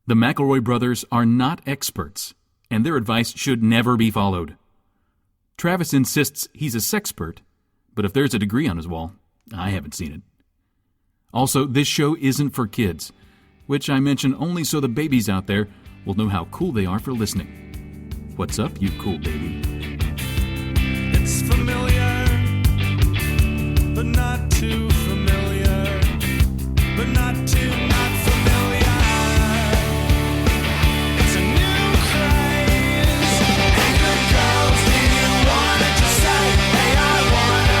The McElroy brothers are not experts, and their advice should never be followed. Travis insists he's a sexpert, but if there's a degree on his wall, I haven't seen it. Also, this show isn't for kids, which I mention only so the babies out there will know how cool they are for listening. What's up, you cool baby? It's familiar, but not too familiar, but not too not familiar. It's a new craze. Hey, good girls, do you wanna just say, hey, I wanna?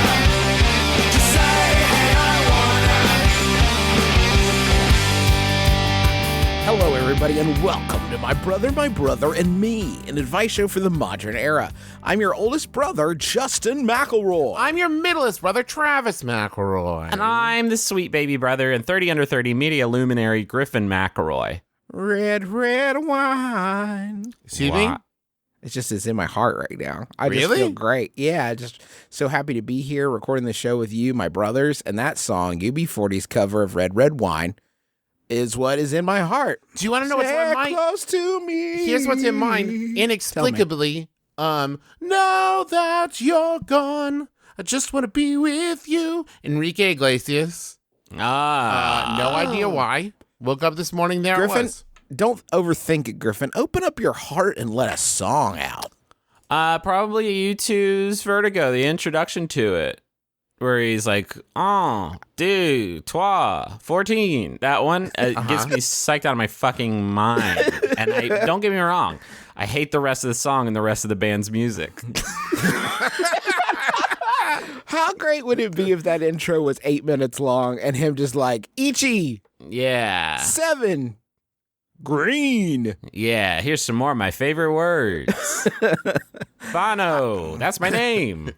Just say, hey, I wanna. Hello, everybody, and welcome to My Brother, and Me, an advice show for the modern era. I'm your oldest brother, Justin McElroy. I'm your middleest brother, Travis McElroy. And I'm the sweet baby brother and 30 under 30 media luminary, Griffin McElroy. Red wine. Excuse me? It's in my heart right now. I just Really? feel great. Yeah, just so happy to be here recording the show with you, my brothers, and that song, UB40's cover of Red Wine, is what is in my heart. Do you want to know what's in mine? Close to me. Here's what's in mine. Inexplicably, now that you're gone, I just want to be with you. Enrique Iglesias. No idea why. Woke up this morning, there Griffin, it was. don't overthink it, Griffin. Open up your heart and let a song out. Probably U2's Vertigo, the introduction to it, where he's like, 1, 2, 3, 14. That one gets me psyched out of my fucking mind. And don't get me wrong, I hate the rest of the song and the rest of the band's music. How great would it be if that intro was 8 minutes long and him just like, Ichi, Yeah. 7, green. Yeah, here's some more of my favorite words. Bono, that's my name.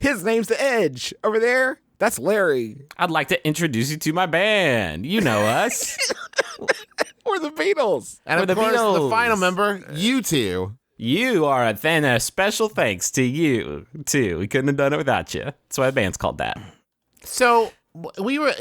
His name's The Edge. Over there, that's Larry. I'd like to introduce you to my band. You know us. Or the Beatles. And Or of the course, the Beatles. final member, you two. You are a special thanks to you, too. We couldn't have done it without you. That's why the band's called that. So we're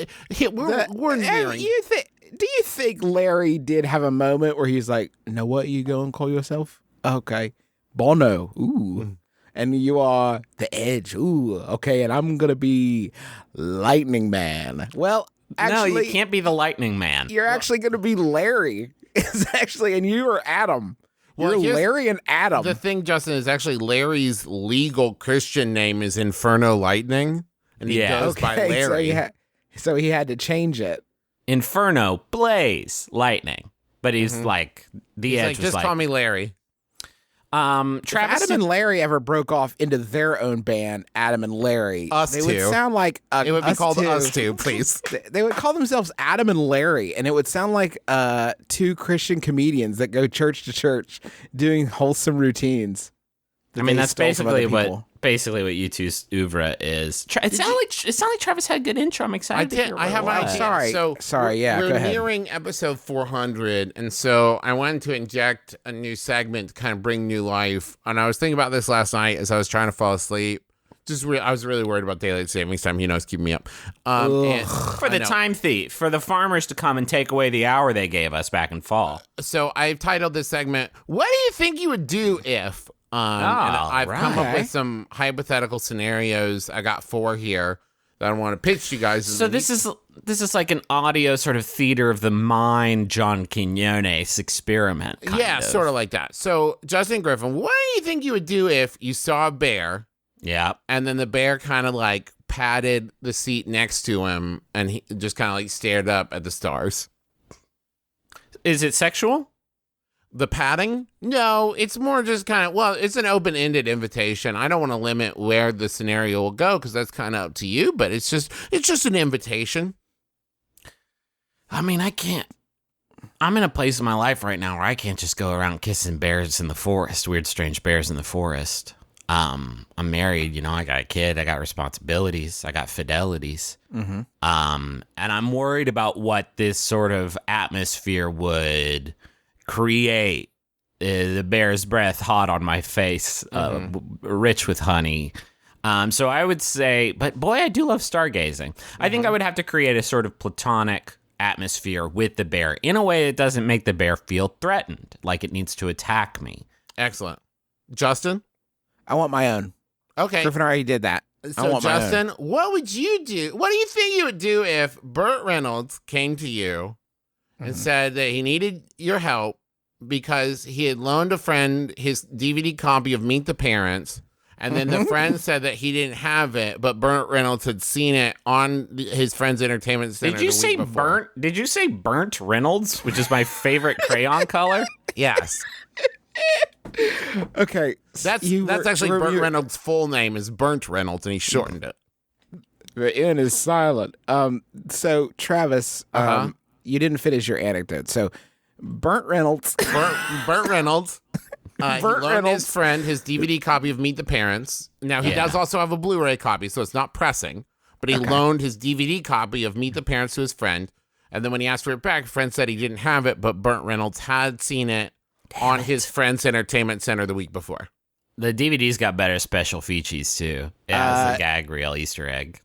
nearing. Do you think Larry did have a moment where he's like, know what you go and call yourself? Okay. Bono. Ooh. And you are The Edge. Ooh. Okay. And I'm going to be Lightning Man. Well, actually. No, you can't be the Lightning Man. You're actually going to be Larry. It's actually, and you are Adam. Well, You're here's Larry and Adam. The thing, Justin, is actually Larry's legal Christian name is Inferno Lightning, and he goes by Larry. So he had to change it. Inferno, Blaze, Lightning. But he's like, He's Edge like, was just like, call me Larry. Travis If Adam and Larry ever broke off into their own band, Adam and Larry, Us they Two. would sound like It would be called Two. Us Two, please. They would call themselves Adam and Larry, and it would sound like two Christian comedians that go church to church doing wholesome routines. I mean, that's basically what people. U2's oeuvre is. It sounded like Travis had a good intro. I'm excited to hear I have what an it was. idea. Sorry, yeah, We're go ahead. nearing episode 400, and so I wanted to inject a new segment to kind of bring new life. And I was thinking about this last night as I was trying to fall asleep. I was really worried about daylight savings time. You know, it's keeping me up. For the time thief, for the farmers to come and take away the hour they gave us back in fall. So I've titled this segment, "What do you think you would do if?" And I've come up with some hypothetical scenarios. I got 4 here that I want to pitch to you guys. So this is like an audio sort of theater of the mind, John Quinones experiment. Kind of. Sort of like that. So Justin Griffin, what do you think you would do if you saw a bear? Yeah. And then the bear kind of like patted the seat next to him and he just kind of like stared up at the stars. Is it sexual? The patting? No, it's more just kind of, it's an open-ended invitation. I don't want to limit where the scenario will go because that's kind of up to you, but it's just an invitation. I mean, I can't. I'm in a place in my life right now where I can't just go around kissing bears in the forest, weird, strange bears in the forest. I'm married, I got a kid, I got responsibilities, I got fidelities. Mm-hmm. And I'm worried about what this sort of atmosphere would create. The bear's breath hot on my face, rich with honey. So I would say, but boy, I do love stargazing. I think I would have to create a sort of platonic atmosphere with the bear in a way that doesn't make the bear feel threatened, like it needs to attack me. Excellent. Justin? I want my own. Okay. Griffin already did that. I So, want my own. Justin, what would you do? What do you think you would do if Burt Reynolds came to you and said that he needed your help because he had loaned a friend his DVD copy of Meet the Parents, and then the friend said that he didn't have it, but Burt Reynolds had seen it on his friend's entertainment center. Did you the say week before. burnt? Did you say burnt Reynolds, which is my favorite crayon color? Yes. Okay. That's actually Burt Reynolds' full name is Burnt Reynolds, and he shortened it. The N is silent. So Travis, Uh-huh. you didn't finish your anecdote. So Burt Reynolds. Burt Reynolds. He Burt loaned Reynolds. his friend his DVD copy of Meet the Parents. Now, he does also have a Blu-ray copy, so it's not pressing. But he loaned his DVD copy of Meet the Parents to his friend. And then when he asked for it back, the friend said he didn't have it, but Burt Reynolds had seen it on his friend's entertainment center the week before. The DVD's got better special features too. As a gag reel Easter egg.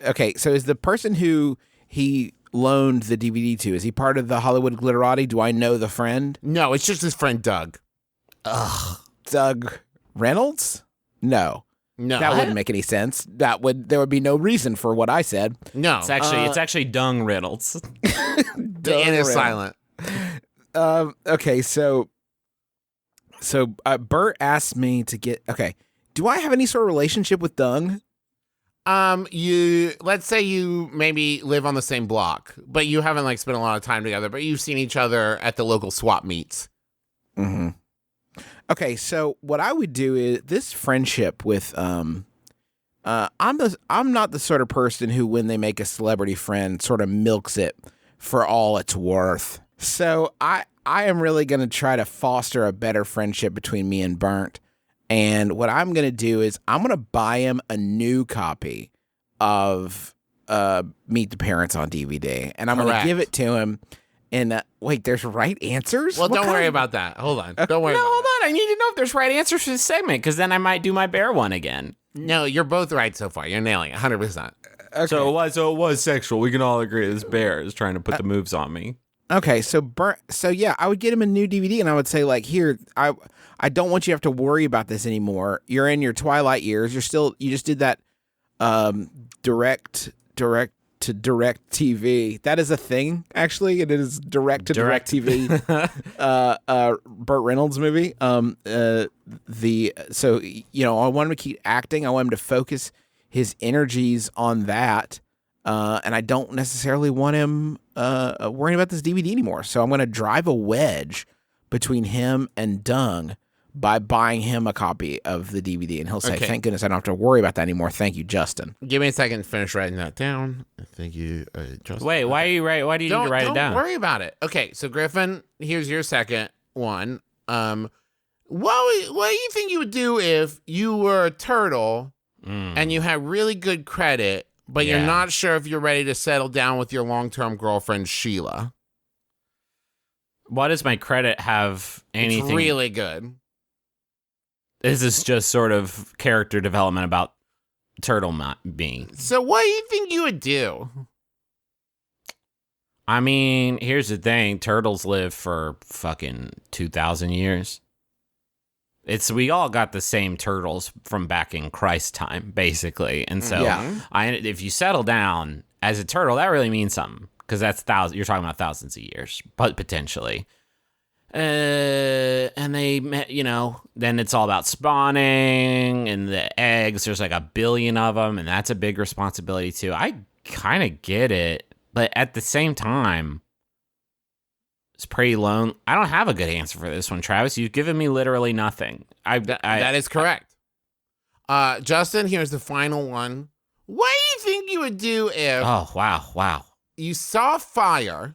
Okay, so is the person who he loaned the DVD to, is he part of the Hollywood Glitterati? Do I know the friend? No, it's just his friend Doug. Doug Reynolds? No. No. That wouldn't make any sense. There would be no reason for what I said. No. It's actually Dung Reynolds. The N is silent. Okay, so Bert asked me to get. Okay, do I have any sort of relationship with Dung? Let's say you maybe live on the same block, but you haven't like spent a lot of time together, but you've seen each other at the local swap meets. Mm-hmm. Okay, so what I would do is this friendship with I'm not the sort of person who, when they make a celebrity friend, sort of milks it for all it's worth. So I am really going to try to foster a better friendship between me and Burnt. And what I'm going to do is I'm going to buy him a new copy of Meet the Parents on DVD. And I'm going to give it to him. And wait, there's right answers? Well, What don't kind worry of- about that. Hold on. Don't worry. No, about hold on. I need to know if there's right answers for this segment, because then I might do my bear one again. that. No, you're both right so far. You're nailing it 100%. Okay. So it was sexual. We can all agree this bear is trying to put the moves on me. Okay, so yeah, I would get him a new DVD and I would say, like, here, I don't want you to have to worry about this anymore. You're in your twilight years. You just did that direct to direct TV. That is a thing, actually. It is direct to direct TV. Burt Reynolds movie. So I want him to keep acting. I want him to focus his energies on that. And I don't necessarily want him worrying about this DVD anymore. So I'm going to drive a wedge between him and Dung by buying him a copy of the DVD. And he'll say, Okay. thank goodness I don't have to worry about that anymore. Thank you, Justin. Give me a second to finish writing that down. Thank you, Justin. Wait, why do you need to write it down? Don't worry about it. Okay, so Griffin, here's your second one. What do you think you would do if you were a turtle and you had really good credit, but you're Yeah. not sure if you're ready to settle down with your long-term girlfriend, Sheila? Why does my credit have anything? It's really good. This is just sort of character development about turtle not being. So what do you think you would do? I mean, here's the thing. Turtles live for fucking 2,000 years. We all got the same turtles from back in Christ time, basically. And so if you settle down as a turtle, that really means something, because you're talking about thousands of years, but potentially. And they, then it's all about spawning and the eggs. There's like 1 billion of them, and that's a big responsibility too. I kind of get it, but at the same time, it's pretty lonely. I don't have a good answer for this one, Travis. You've given me literally nothing. That is correct. Justin, here's the final one. What do you think you would do if Oh, wow. you saw fire,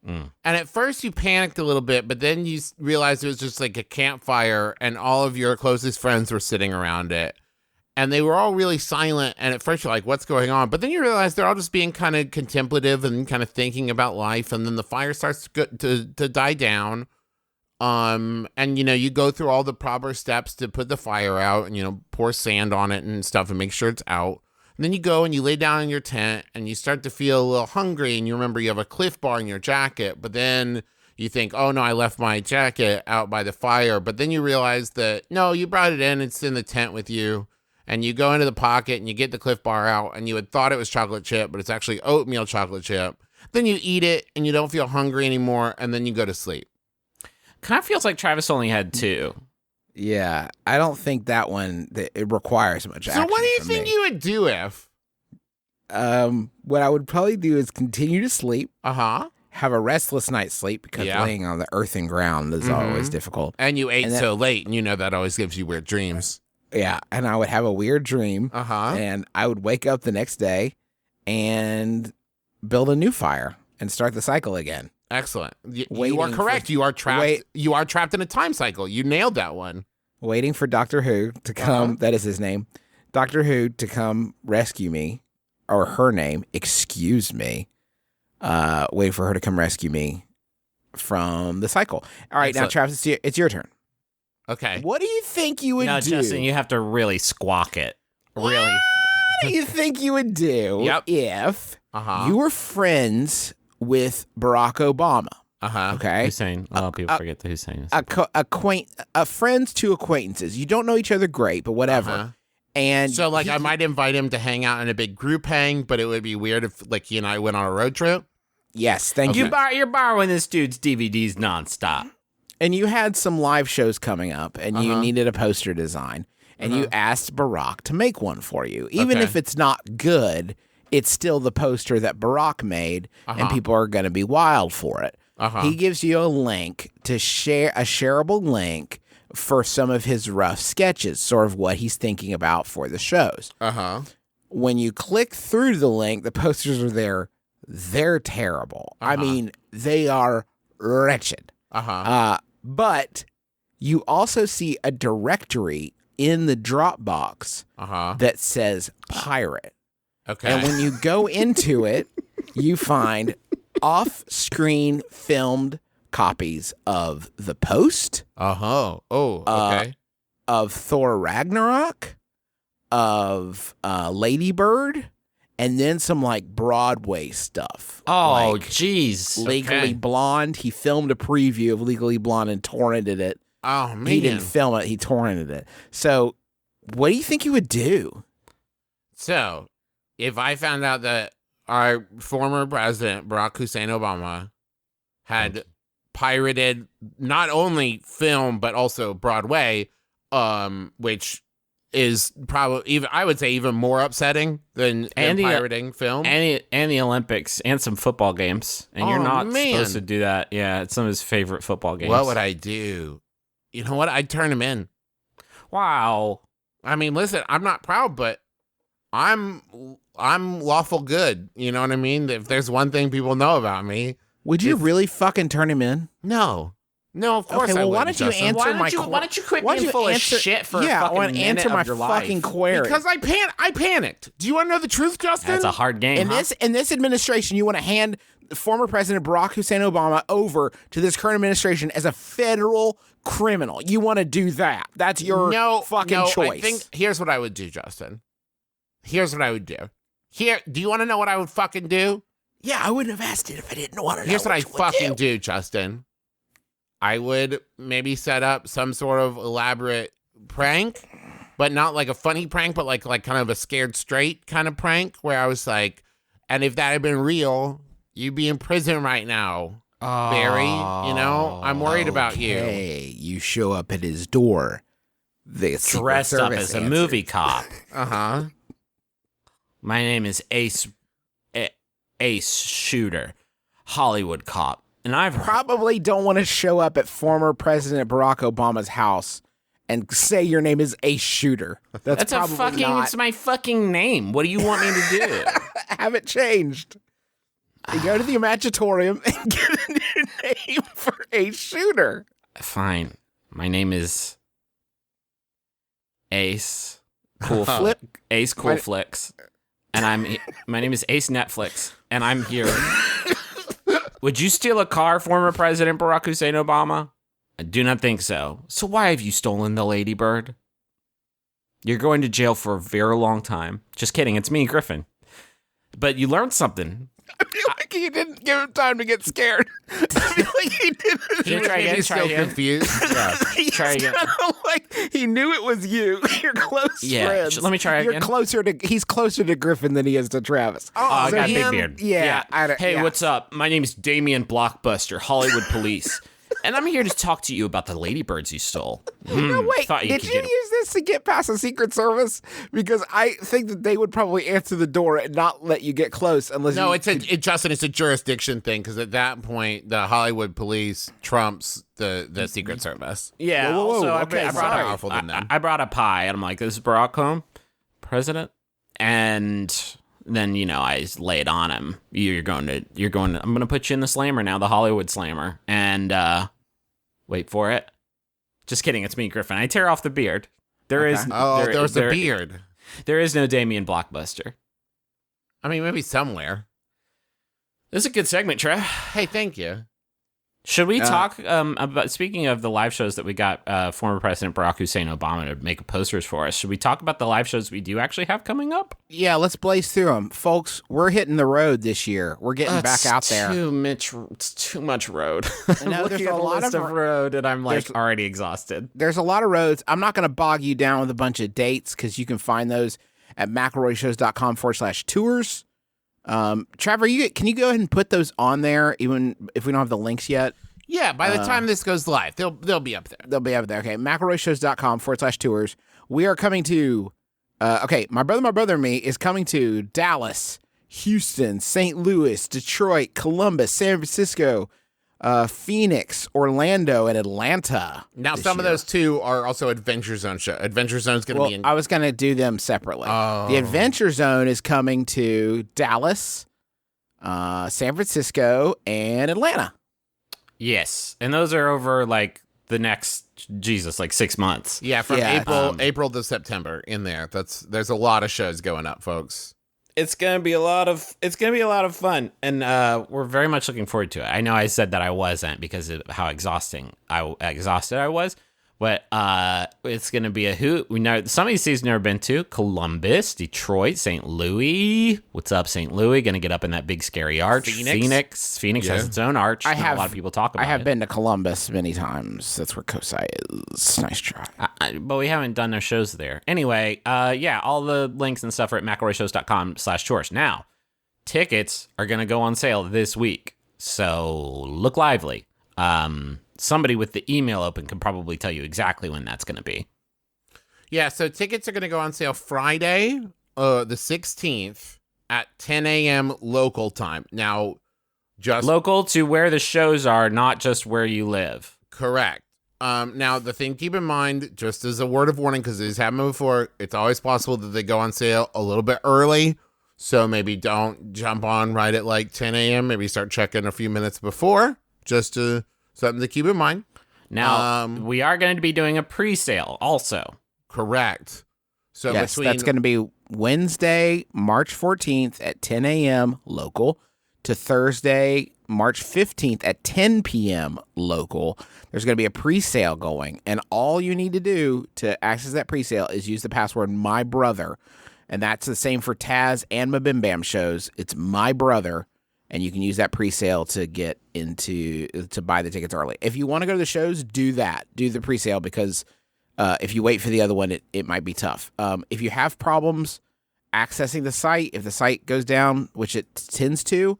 and at first you panicked a little bit, but then you realized it was just like a campfire and all of your closest friends were sitting around it, and they were all really silent, and at first you're like, what's going on? But then you realize they're all just being kind of contemplative and kind of thinking about life, and then the fire starts to die down, and you go through all the proper steps to put the fire out, and pour sand on it and stuff and make sure it's out. And then you go and you lay down in your tent and you start to feel a little hungry, and you remember you have a Cliff Bar in your jacket, but then you think, oh no, I left my jacket out by the fire. But then you realize that, no, you brought it in. It's in the tent with you. And you go into the pocket and you get the Cliff Bar out, and you had thought it was chocolate chip, but it's actually oatmeal chocolate chip. Then you eat it and you don't feel hungry anymore. And then you go to sleep. Kind of feels like Travis only had 2. Yeah, I don't think that one it requires much action. So what do you from think me. you would do if? What I would probably do is continue to sleep, Uh-huh. have a restless night's sleep because Yeah. laying on the earthen ground is always difficult. And you ate And then- so late, and you know that always gives you weird dreams. Yeah, and I would have a weird dream, Uh-huh. and I would wake up the next day and build a new fire and start the cycle again. Excellent. You are Waiting correct. for- You are trapped. wait- You are trapped in a time cycle. You nailed that one. Waiting for Doctor Who to come, that is his name, Doctor Who to come rescue me, or her name, excuse me, waiting for her to come rescue me from the cycle. All right, now, Excellent. Travis, it's your turn. Okay. What do you think you would No, do? Justin, you have to really squawk it. Really. What do you think you would do Yep. if Uh-huh. you were friends with Barack Obama? Uh-huh. Okay, Hussein. A lot of people forget the Hussein. is- friends to acquaintances. You don't know each other great, but whatever. Uh-huh. And So, like, he- I might invite him to hang out in a big group hang, but it would be weird if, like, he and I went on a road trip. yes, thank you. You're borrowing this dude's DVDs nonstop. And you had some live shows coming up, and you Uh-huh. needed a poster design, and you asked Barack to make one for you. Even Okay. if it's not good, it's still the poster that Barack made, and Uh-huh. people are going to be wild for it. Uh-huh. He gives you a link to share, a shareable link for some of his rough sketches, sort of what he's thinking about for the shows. Uh-huh. When you click through the link, the posters are there. They're terrible. I mean, they are wretched. Uh-huh. But you also see a directory in the Dropbox Uh-huh. that says pirate. Okay. And when you go into it, you find off-screen filmed copies of The Post, Uh-huh. Oh, okay. of Thor Ragnarok, of Lady Bird, and then some like Broadway stuff. Oh, Like jeez. Legally okay. Blonde. He filmed a preview of Legally Blonde and torrented it. Oh, man. He didn't film it. He torrented it. So, what do you think you would do? So, if I found out that our former president, Barack Hussein Obama, had pirated not only film, but also Broadway, which is probably even, I would say, even more upsetting than pirating film. And the Olympics and some football games. And you're Oh, not man. supposed to do that. Yeah, it's some of his favorite football games. What would I do? You know what? I'd turn him in. Wow. I mean, listen, I'm not proud, but I'm lawful good. You know what I mean? If there's one thing people know about me, Would you really fucking turn him in? no, of course. Okay, I well, why wouldn't, don't you Justin. answer Why my don't you, why don't you quit why being don't you full answer- of shit for yeah, a fucking I want to minute answer my of your life? fucking query. Because I panicked. Do you want to know the truth, Justin? That's a hard game. in huh? this administration, you want to hand former President Barack Hussein Obama over to this current administration as a federal criminal. You want to do that? That's your fucking choice. I think here's what I would do, Justin. Here's what I would do. Do you want to know what I would fucking do? Yeah, I wouldn't have asked it if I didn't want to know. Here's what I you would fucking do, Justin. I would maybe set up some sort of elaborate prank, but not like a funny prank, but like kind of a scared straight kind of prank where I was like, and if that had been real, you'd be in prison right now, Barry. You know, I'm worried about you. Hey, you show up at his door. The Secret Dressed up Service as a answers. movie cop. Uh-huh. My name is Ace Shooter, Hollywood cop. And I've Probably don't want to show up at former President Barack Obama's house and say your name is Ace Shooter. That's a probably fucking not. it's my fucking name. What do you want me to do? Have it changed. You go to the Imagitorium and get a new name for Ace Shooter. Fine. My name is Ace Cool Flip. Ace Cool Flicks. And my name is Ace Netflix. And I'm here. Would you steal a car, former President Barack Hussein Obama? I do not think so. So why have you stolen the Lady Bird? You're going to jail for a very long time. Just kidding. It's me, Griffin. But you learned something. I feel like he didn't give him time to get scared. I feel like he didn't. Can you try again? He's Try still again. confused. Yeah. He's Try again. kinda like he knew it was you. You're close Yeah. friends. Let me try You're again. closer to. He's closer to Griffin than he is to Travis. Oh, I So got a big him- beard. Yeah. Hey, yeah. what's up? My name's Damian Blockbuster, Hollywood Police. And I'm here to talk to you about the ladybirds you stole. No, wait. Thought you Did could you get 'em. use this to get past the Secret Service? Because I think that they would probably answer the door and not let you get close unless. No, you Justin, it's a jurisdiction thing because at that point, the Hollywood police trumps the Secret Service. Yeah. Whoa, whoa, also, whoa, I okay, brought sorry. Powerful than them. I brought a pie, and I'm like, "This is Barack Obama, president," and then I lay it on him. You're going to. I'm going to put you in the slammer now, the Hollywood slammer, and wait for it. Just kidding. It's me, Griffin. I tear off the beard. There is. Oh, there was a beard. There is no Damian Blockbuster. I mean, maybe somewhere. This is a good segment, Trev. Hey, thank you. Should we talk about, speaking of the live shows that we got former President Barack Hussein Obama to make posters for us, should we talk about the live shows we do actually have coming up? Yeah, let's blaze through them, folks. We're hitting the road this year. We're getting back out there. It's too much road. I know, there's a lot of road, and I'm there's- already exhausted. There's a lot of roads. I'm not going to bog you down with a bunch of dates because you can find those at McElroyShows.com/tours. Trevor, can you go ahead and put those on there, even if we don't have the links yet? Yeah, by the time this goes live, they'll be up there. They'll be up there. Okay, McElroyShows.com/tours. We are coming to, My Brother and Me is coming to Dallas, Houston, St. Louis, Detroit, Columbus, San Francisco, Phoenix, Orlando, and Atlanta. Now, this some of year. those two are also Adventure Zone show. Adventure Zone's going to Well, be in. I was going to do them separately. Oh. The Adventure Zone is coming to Dallas, San Francisco, and Atlanta. Yes, and those are over like the next 6 months. Yeah, from Yeah, April to September in there. There's a lot of shows going up, folks. It's gonna be a lot of fun, and we're very much looking forward to it. I know I said that I wasn't because of how exhausted I was, but it's gonna be a hoot. We know some of these cities never been to: Columbus, Detroit, St. Louis. What's up, St. Louis? Gonna get up in that big scary arch. Phoenix Yeah. has its own arch. I Not have- a lot of people talk about. I have it. been to Columbus many times. That's where COSI is. Nice try. But we haven't done no shows there. Anyway, all the links and stuff are at McElroyShows.com/tours. Now, tickets are going to go on sale this week, so look lively. Somebody with the email open can probably tell you exactly when that's going to be. Yeah, so tickets are going to go on sale Friday, the 16th at 10 a.m. local time. Now, just Local to where the shows are, not just where you live. correct. Now, the thing, keep in mind, just as a word of warning, because it's happened before, it's always possible that they go on sale a little bit early. So maybe don't jump on right at like 10 a.m. Maybe start checking a few minutes before, just to something to keep in mind. Now, we are going to be doing a pre-sale also. Correct. So Yes, between that's going to be Wednesday, March 14th at 10 a.m. local to Thursday, March 15th at 10 p.m. local. There's going to be a pre-sale going, and all you need to do to access that pre-sale is use the password MyBrother, and that's the same for Taz and MBMBaM shows. It's MyBrother, and you can use that pre-sale to get to buy the tickets early. If you want to go to the shows, do that. Do the pre-sale because if you wait for the other one, it might be tough. If you have problems accessing the site, if the site goes down, which it tends to,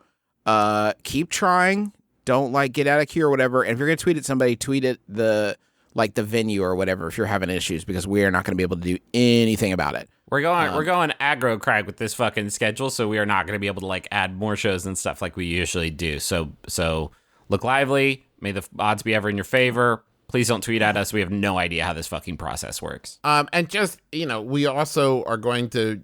keep trying. Don't get out of queue or whatever. And if you're gonna tweet at somebody, tweet at the venue or whatever if you're having issues, because we are not going to be able to do anything about it. We're going aggro crag with this fucking schedule, so we are not going to be able to add more shows and stuff like we usually do. So look lively. May the odds be ever in your favor. Please don't tweet at us. We have no idea how this fucking process works. and just, we also are going to,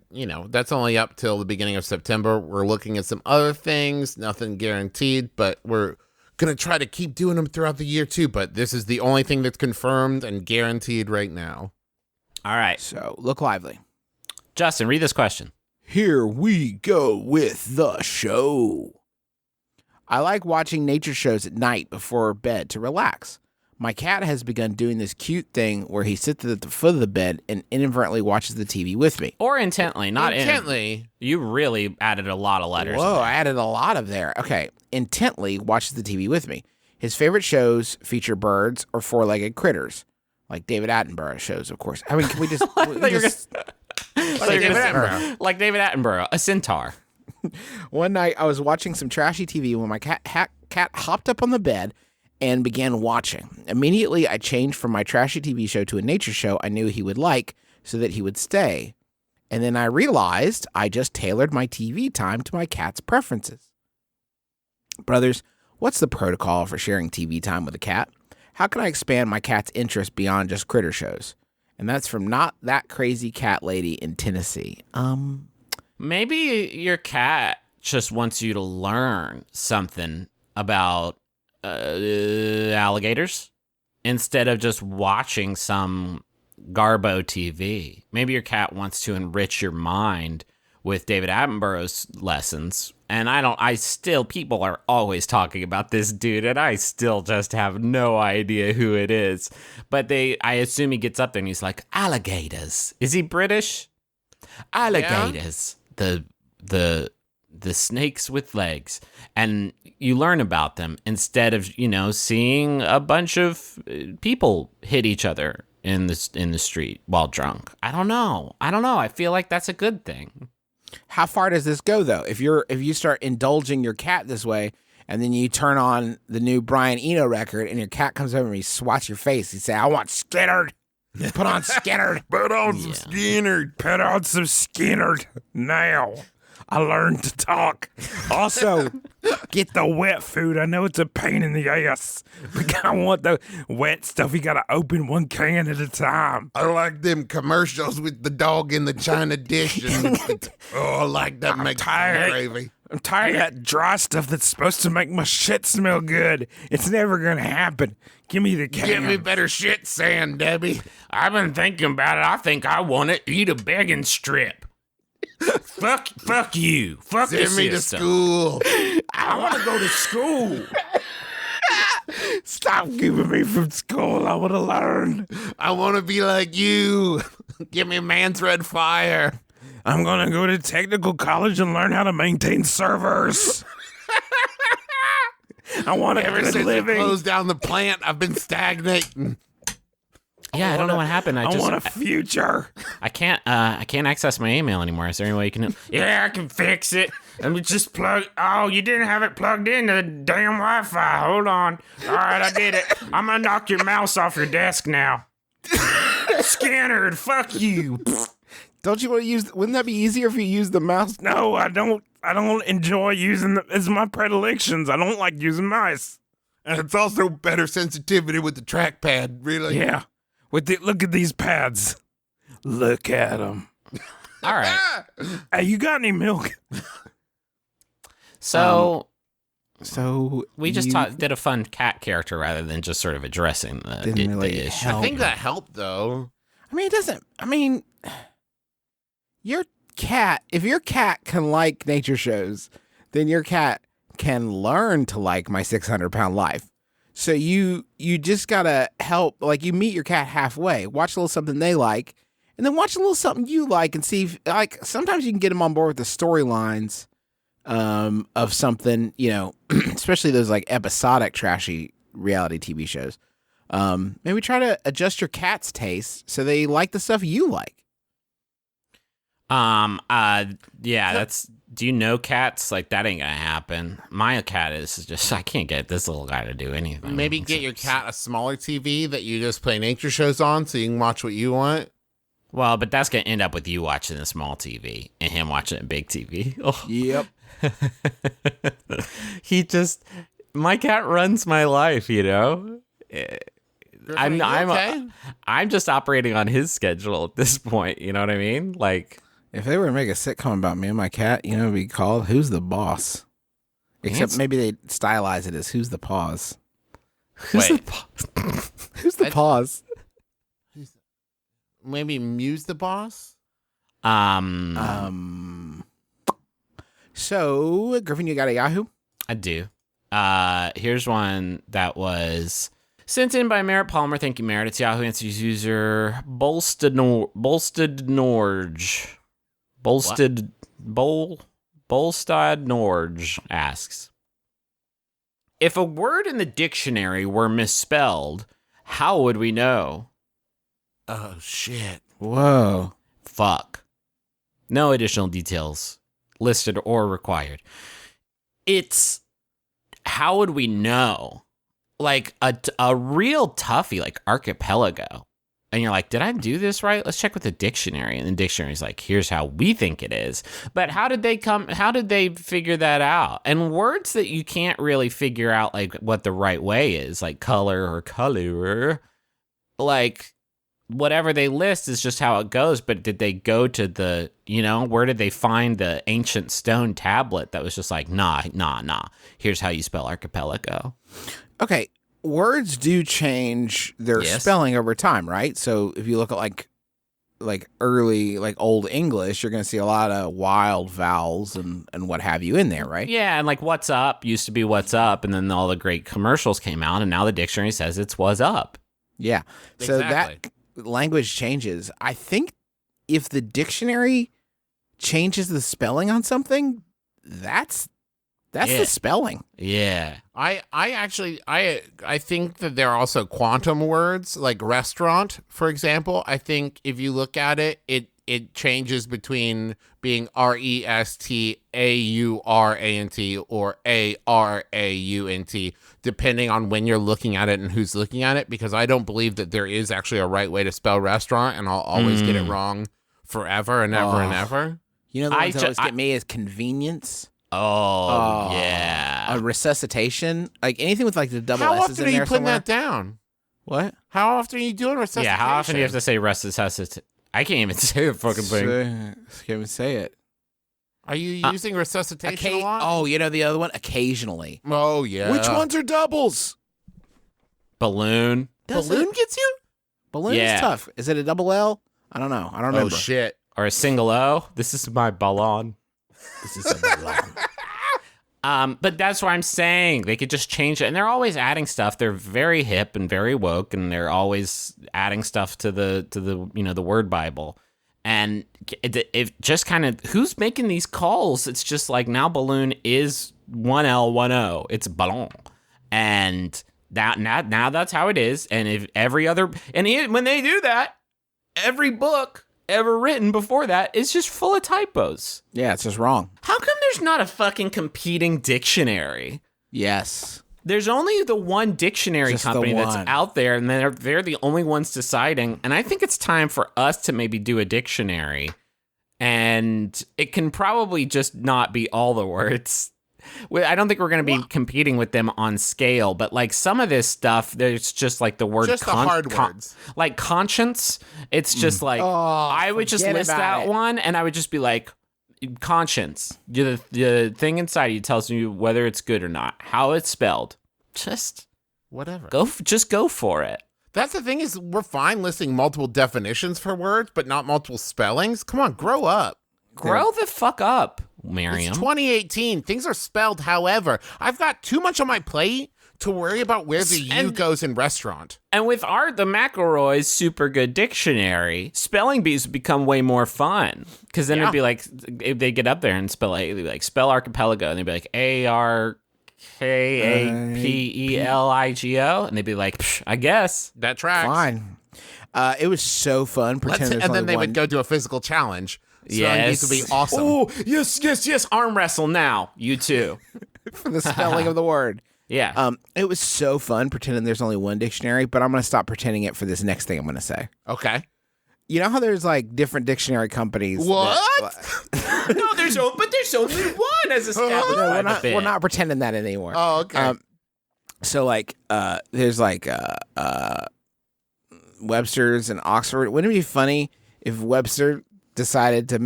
that's only up till the beginning of September. We're looking at some other things, nothing guaranteed, but we're going to try to keep doing them throughout the year too. But this is the only thing that's confirmed and guaranteed right now. All right. So look lively. Justin, read this question. Here we go with the show. I like watching nature shows at night before bed to relax. My cat has begun doing this cute thing where he sits at the foot of the bed and inadvertently watches the TV with me. Or intently, not Intently. You really added a lot of letters. Whoa, I added a lot of there. Okay. Intently watches the TV with me. His favorite shows feature birds or four-legged critters, like David Attenborough shows, of course. I mean, can we just... Like David Attenborough, a centaur. One night, I was watching some trashy TV when my cat hopped up on the bed and began watching. Immediately, I changed from my trashy TV show to a nature show I knew he would like so that he would stay. And then I realized I just tailored my TV time to my cat's preferences. Brothers, what's the protocol for sharing TV time with a cat? How can I expand my cat's interest beyond just critter shows? And that's from Not That Crazy Cat Lady in Tennessee. Maybe your cat just wants you to learn something about alligators instead of just watching some Garbo TV. Maybe your cat wants to enrich your mind with David Attenborough's lessons. And people are always talking about this dude, and I still just have no idea who it is. But I assume he gets up there and he's like, alligators. Is he British? Alligators. Yeah. The snakes with legs. And you learn about them instead of, seeing a bunch of people hit each other in the street while drunk. I don't know. I feel like that's a good thing. How far does this go, though? If you start indulging your cat this way, and then you turn on the new Brian Eno record, and your cat comes over and he swats your face, you say, "I want Skinner. Put on Skinner. Put on some Skinner. Put on some Skinner now. I learned to talk. Also, get the wet food. I know it's a pain in the ass, but I want the wet stuff. You got to open one can at a time. I like them commercials with the dog in the china dish. And I like that. Makes gravy. I'm tired of that dry stuff that's supposed to make my shit smell good. It's never going to happen. Give me the can. Give me better shit, Sam, Debbie. I've been thinking about it. I think I want to eat a begging strip. Fuck you. Fuck Send me to school. I want to go to school. Stop keeping me from school. I want to learn. I want to be like you. Give me man's red fire. I'm going to go to technical college and learn how to maintain servers. I want to Ever since living. they closed down the plant, I've been stagnating. Yeah, I don't know what happened. I want a future. I can't access my email anymore. Is there any way you can? Yeah, I can fix it. Let me just plug. Oh, you didn't have it plugged into the damn Wi-Fi. Hold on. All right, I did it. I'm gonna knock your mouse off your desk now. Scannered. Fuck you. Don't you want to use? Wouldn't that be easier if you use the mouse? No, I don't. I don't enjoy using it's my predilections. I don't like using mice. And it's also better sensitivity with the trackpad, really. Yeah. Look at these pads. Look at them. All right. Hey, you got any milk? So we just you did a fun cat character rather than just sort of addressing Didn't really the issue. help. I think that helped, though. I mean, it doesn't. I mean, your cat. If your cat can like nature shows, then your cat can learn to like My 600-Pound Life. So you just gotta help, like you meet your cat halfway, watch a little something they like, and then watch a little something you like and see if, like, sometimes you can get them on board with the storylines of something, especially those like episodic trashy reality TV shows. Maybe try to adjust your cat's taste so they like the stuff you like. That's. Do you know cats? Like, that ain't gonna happen. My cat is just, I can't get this little guy to do anything. Maybe get your cat a smaller TV that you just play nature shows on so you can watch what you want. Well, but that's gonna end up with you watching a small TV and him watching a big TV. Oh. Yep. My cat runs my life, I'm just operating on his schedule at this point. You know what I mean? Like, if they were to make a sitcom about me and my cat, it'd be called "Who's the Boss?" Except maybe they stylize it as "Who's the Paws?" Wait. Who's the Paws? Maybe Muse the Boss? So, Griffin, you got a Yahoo? I do. Here's one that was Sent in by Merritt Palmer. Thank you, Merritt. It's Yahoo Answers user Bolstednorge. Bolstednorge asks, if a word in the dictionary were misspelled, how would we know? Oh, shit. Whoa. Fuck. No additional details listed or required. It's, how would we know? Like a real toughie, like archipelago. And you're like, did I do this right? Let's check with the dictionary. And the dictionary's like, here's how we think it is. But how did they figure that out? And words that you can't really figure out, like, what the right way is, like color or color, like, whatever they list is just how it goes. But did they go to the, where did they find the ancient stone tablet that was just like, nah, here's how you spell archipelago? Okay, words do change their spelling over time, right? So if you look at like early, like Old English, you're going to see a lot of wild vowels and what have you in there, right? Yeah, and like what's up used to be what's up, and then all the great commercials came out, and now the dictionary says it's what's up. Yeah, so that language changes. I think if the dictionary changes the spelling on something, that's the spelling. Yeah. I actually think that there are also quantum words, like restaurant, for example. I think if you look at it, it changes between being RESTAURANT or ARAUNT, depending on when you're looking at it and who's looking at it, because I don't believe that there is actually a right way to spell restaurant, and I'll always get it wrong forever and ever and ever. You know the ones that always get me is convenience. Oh, yeah. A resuscitation. Like anything with like the double How S's often in are you there putting somewhere. that down? What? How often are you doing resuscitation? Yeah, how often do you have to say resuscitation? I can't even say the fucking thing. Can't even say it. Are you using resuscitation a lot? Oh, you know the other one? Occasionally. Oh, yeah. Which ones are doubles? Balloon. Balloon gets you? Balloon Yeah. is tough. Is it a double L? I don't know. I don't remember. Oh, shit. Or a single O. This is my ballon. This is a balloon. But that's what I'm saying. They could just change it. And they're always adding stuff. They're very hip and very woke, and they're always adding stuff to the the word Bible. And it just kind of, who's making these calls? It's just like now balloon is 1L, 1O. It's ballon. And now that's how it is. And if every other, when they do that, every book ever written before that is just full of typos. Yeah, it's just wrong. How come there's not a fucking competing dictionary? Yes. There's only the one dictionary Just the company that's one. out there, and they're the only ones deciding. And I think it's time for us to maybe do a dictionary. And it can probably just not be all the words. I don't think we're going to be competing with them on scale, but like some of this stuff, there's just like the word Just the hard words. like conscience. It's just like, I would just forget list about that it. one, and I would just be like, conscience. The thing inside you tells you whether it's good or not, how it's spelled. Just Whatever. just go for it. That's the thing, is we're fine listing multiple definitions for words, but not multiple spellings. Come on, grow up. Grow the fuck up, Miriam. It's 2018. Things are spelled however. I've got too much on my plate to worry about where the U goes in restaurant. And with the McElroy's super good dictionary, spelling bees become way more fun. Because then it'd be like, if they get up there and spell spell archipelago, and they'd be like ARKAPELIGO, and they'd be like, Psh, I guess. That tracks. Fine. It was so fun. Pretend And then they would go do a physical challenge. Spelling Yes. bees would be awesome. Oh, yes. Arm wrestle now. You too. for the spelling of the word. Yeah. It was so fun pretending there's only one dictionary, but I'm going to stop pretending it for this next thing I'm going to say. Okay. You know how there's like different dictionary companies? What? No, there's only one as established by the bit. We're not pretending that anymore. Oh, okay. So like, there's like Webster's and Oxford. Wouldn't it be funny if Webster decided to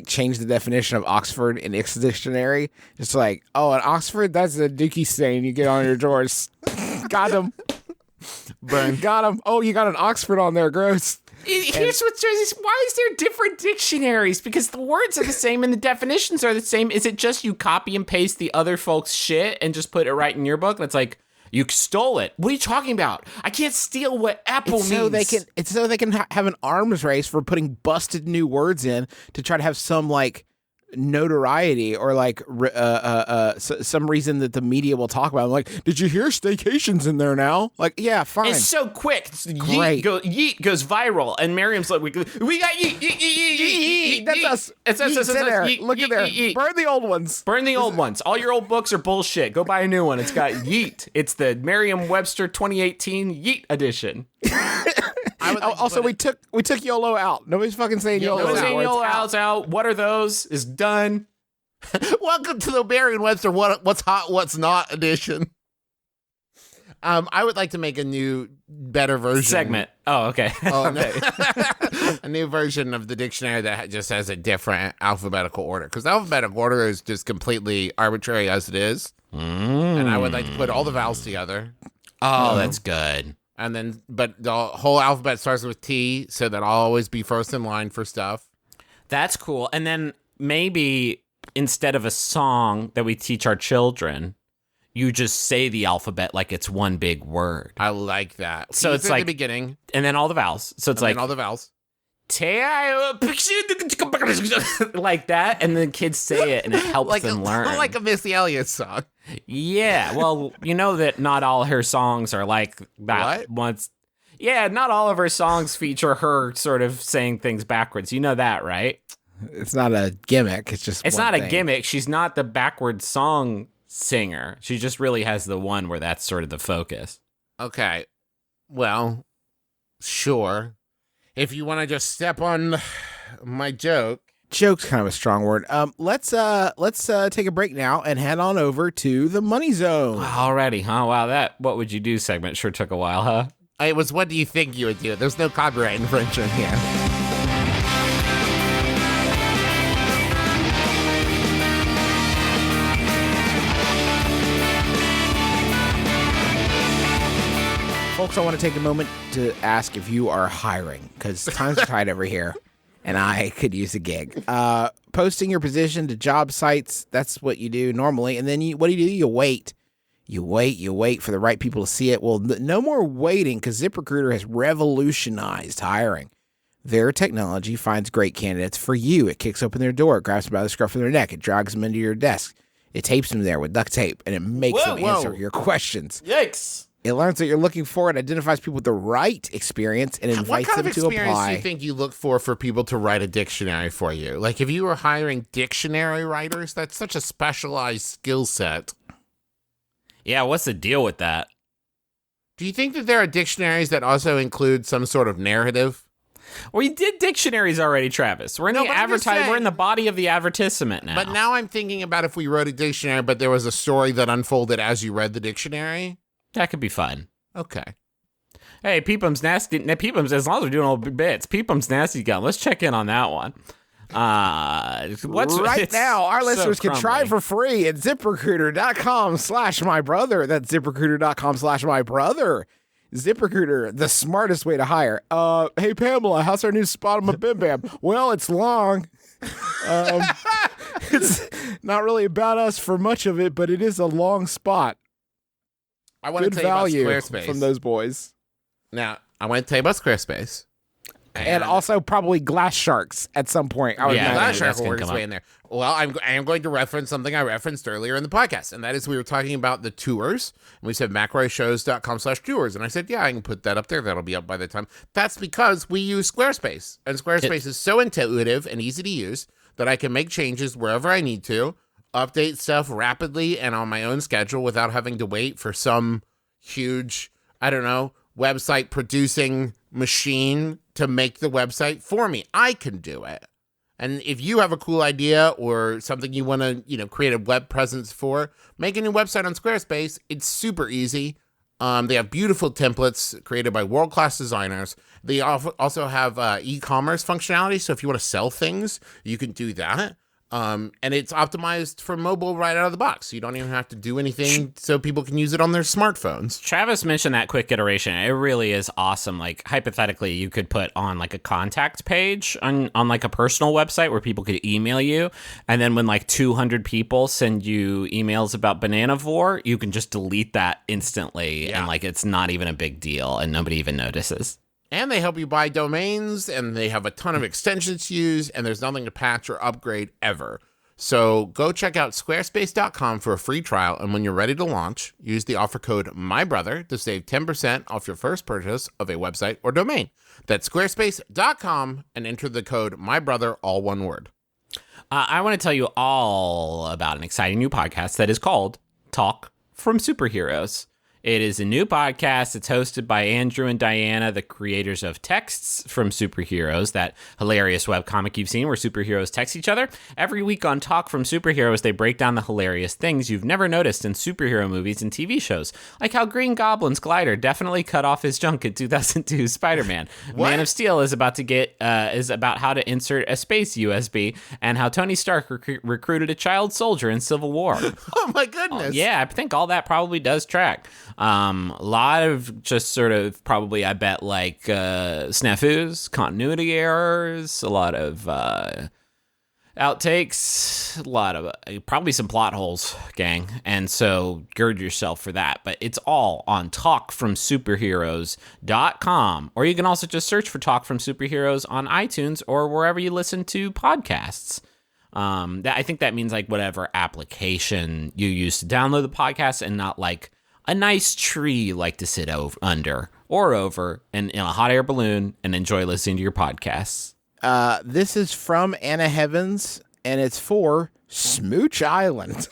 change the definition of Oxford in its dictionary? Just like, oh, in Oxford, that's a dookie stain you get on your drawers. Got him. Burn. Got him. Oh, you got an Oxford on there. Gross. Here's what's why is there different dictionaries? Because the words are the same and the definitions are the same. Is it just you copy and paste the other folks' shit and just put it right in your book? That's like, You stole it. What are you talking about? I can't steal what Apple means. It's so they can have an arms race for putting busted new words in to try to have some like notoriety or like some reason that the media will talk about. I'm like, did you hear staycations in there now? Like, yeah, fine. It's so quick. Great. Yeet goes viral, and Miriam's like, we got yeet. That's us. It's us. Yeet's in there. Yeet, Look at there. yeet. Burn the old ones. Burn the old ones. All your old books are bullshit. Go buy a new one. It's got yeet. It's the Merriam-Webster 2018 Yeet edition. Also, we took YOLO out. Nobody's fucking saying YOLO. Nobody's saying anymore. YOLO It's out. What are those? Is done. Welcome to the Merriam-Webster What's Hot, What's Not edition. I would like to make a new, better version. Segment. Oh, okay. Oh, no. A new version of the dictionary that just has a different alphabetical order. Because the alphabetical order is just completely arbitrary as it is. And I would like to put all the vowels together. Oh, that's good. And then, but the whole alphabet starts with T, so that I'll always be first in line for stuff. That's cool. And then maybe instead of a song that we teach our children, you just say the alphabet like it's one big word. I like that. So it's at like the beginning, and then all the vowels. So it's and like then all the vowels. like that, and then kids say it, and it helps Like them learn. like a Missy Elliott song. Yeah, well, you know that not all her songs are like that. What? Not all of her songs feature her sort of saying things backwards. You know that, right? It's not a gimmick. It's just It's one not thing. a gimmick. She's not the backwards song singer. She just really has the one where that's sort of the focus. Okay. Well, sure. If you want to just step on my joke. Joke's kind of a strong word. Let's take a break now and head on over to the Money Zone. Already, huh? Wow, that what would you do segment sure took a while, huh? It was what do you think you would do? There's no copyright infringement here. Folks, I want to take a moment to ask if you are hiring, because times are tight over here, and I could use a gig. Posting your position to job sites, that's what you do normally, and then what do? You wait. You wait for the right people to see it. Well, no more waiting, because ZipRecruiter has revolutionized hiring. Their technology finds great candidates for you. It kicks open their door, it grabs them by the scruff of their neck, it drags them into your desk, it tapes them there with duct tape, and it makes them answer your questions. Yikes. It learns what you're looking for and identifies people with the right experience and invites What kind them of to experience apply. do you think you look for people to write a dictionary for you? Like, if you were hiring dictionary writers, that's such a specialized skill set. Yeah, what's the deal with that? Do you think that there are dictionaries that also include some sort of narrative? We did dictionaries already, Travis. We're in No, the but I'm just advertisement. We're saying- in the body of the advertisement now. But now I'm thinking about if we wrote a dictionary, but there was a story that unfolded as you read the dictionary. that could be fun. Okay. Hey, Peepum's nasty. Peepum's, as long as we're doing old bits, Peepum's nasty gum. Let's check in on that one. Right it's now, our so listeners can try crumbly. for free at ZipRecruiter.com/mybrother. That's ZipRecruiter.com/mybrother. ZipRecruiter, the smartest way to hire. Hey, Pamela, how's our new spot on MBMBaM? Well, it's long. It's not really about us for much of it, but it is a long spot. I want Good to tell value you about Squarespace. from those boys. Now, I want to tell you about Squarespace. And also probably Glass Sharks at some point. I would Yeah, imagine. Glass Shark that's will gonna work its come way up. in there. Well, I am going to reference something I referenced earlier in the podcast, and that is we were talking about the tours, and we said macroshows.com/tours, and I said, yeah, I can put that up there. That'll be up by the time. That's because we use Squarespace, and Squarespace is so intuitive and easy to use that I can make changes wherever I need to, update stuff rapidly and on my own schedule without having to wait for some huge, I don't know, website producing machine to make the website for me. I can do it. And if you have a cool idea or something you want to, create a web presence for, make a new website on Squarespace. It's super easy. They have beautiful templates created by world-class designers. They also have e-commerce functionality. So if you want to sell things, you can do that. And it's optimized for mobile right out of the box. You don't even have to do anything so people can use it on their smartphones. Travis mentioned that quick iteration. It really is awesome. Like, hypothetically, you could put on like a contact page on like a personal website where people could email you. And then when like 200 people send you emails about Bananavore, you can just delete that instantly. Yeah. And like, it's not even a big deal and nobody even notices. And they help you buy domains, and they have a ton of extensions to use, and there's nothing to patch or upgrade ever. So go check out squarespace.com for a free trial, and when you're ready to launch, use the offer code MYBROTHER to save 10% off your first purchase of a website or domain. That's squarespace.com, and enter the code MYBROTHER, all one word. I want to tell you all about an exciting new podcast that is called Talk from Superheroes. It is a new podcast. It's hosted by Andrew and Diana, the creators of Texts from Superheroes, that hilarious webcomic you've seen where superheroes text each other. Every week on Talk from Superheroes, they break down the hilarious things you've never noticed in superhero movies and TV shows, like how Green Goblin's glider definitely cut off his junk in 2002 Spider-Man. Man of Steel is about how to insert a space USB, and how Tony Stark recruited a child soldier in Civil War. Oh my goodness. Yeah, I think all that probably does track. A lot of just sort of probably, I bet, like snafus, continuity errors, a lot of outtakes, a lot of probably some plot holes, gang. And so gird yourself for that. But it's all on talkfromsuperheroes.com. Or you can also just search for Talk from Superheroes on iTunes or wherever you listen to podcasts. I think that means like whatever application you use to download the podcast, and not like a nice tree you like to sit under or over and in a hot air balloon and enjoy listening to your podcasts. This is from Anna Heavens, and it's for Smooch Island.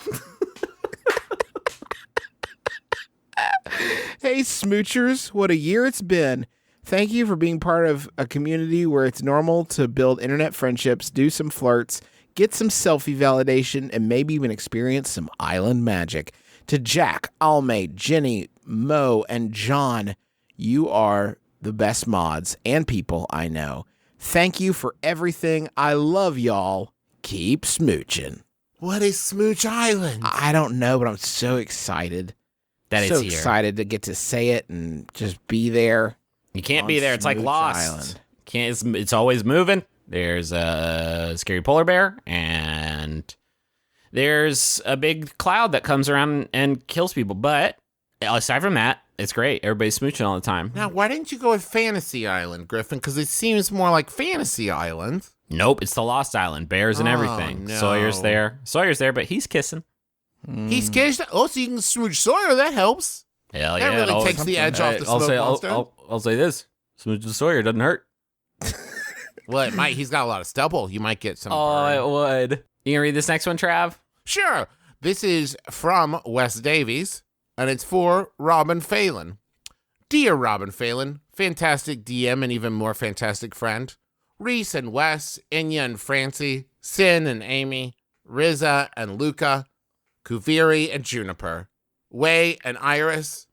Hey, Smoochers, what a year it's been. Thank you for being part of a community where it's normal to build internet friendships, do some flirts, get some selfie validation, and maybe even experience some island magic. To Jack, Almay, Jenny, Mo, and John, you are the best mods and people I know. Thank you for everything. I love y'all. Keep smooching. What is Smooch Island? I don't know, but I'm so excited. That so it's here. excited to get to say it and just be there. You can't on be there. It's like Smooch Lost. Island. It's always moving. There's a scary polar bear, and there's a big cloud that comes around and kills people. But aside from that, it's great. Everybody's smooching all the time. Now, why didn't you go with Fantasy Island, Griffin? Because it seems more like Fantasy Island. Nope, it's the Lost Island. Bears and Oh, everything. no. Sawyer's there, but he's kissing. He's caged. Oh, so you can smooch Sawyer. That helps. Hell That yeah. really always- takes the edge off the I'll smoke say, monster. I'll say this. Smooching Sawyer doesn't hurt. Well, it might. He's got a lot of stubble. You might get some. Oh, burn. it would. You gonna read this next one, Trav? Sure. This is from Wes Davies, and it's for Robin Phelan. Dear Robin Phelan, fantastic DM and even more fantastic friend. Reese and Wes, Inya and Francie, Sin and Amy, Riza and Luca, Kuviri and Juniper, Way and Iris.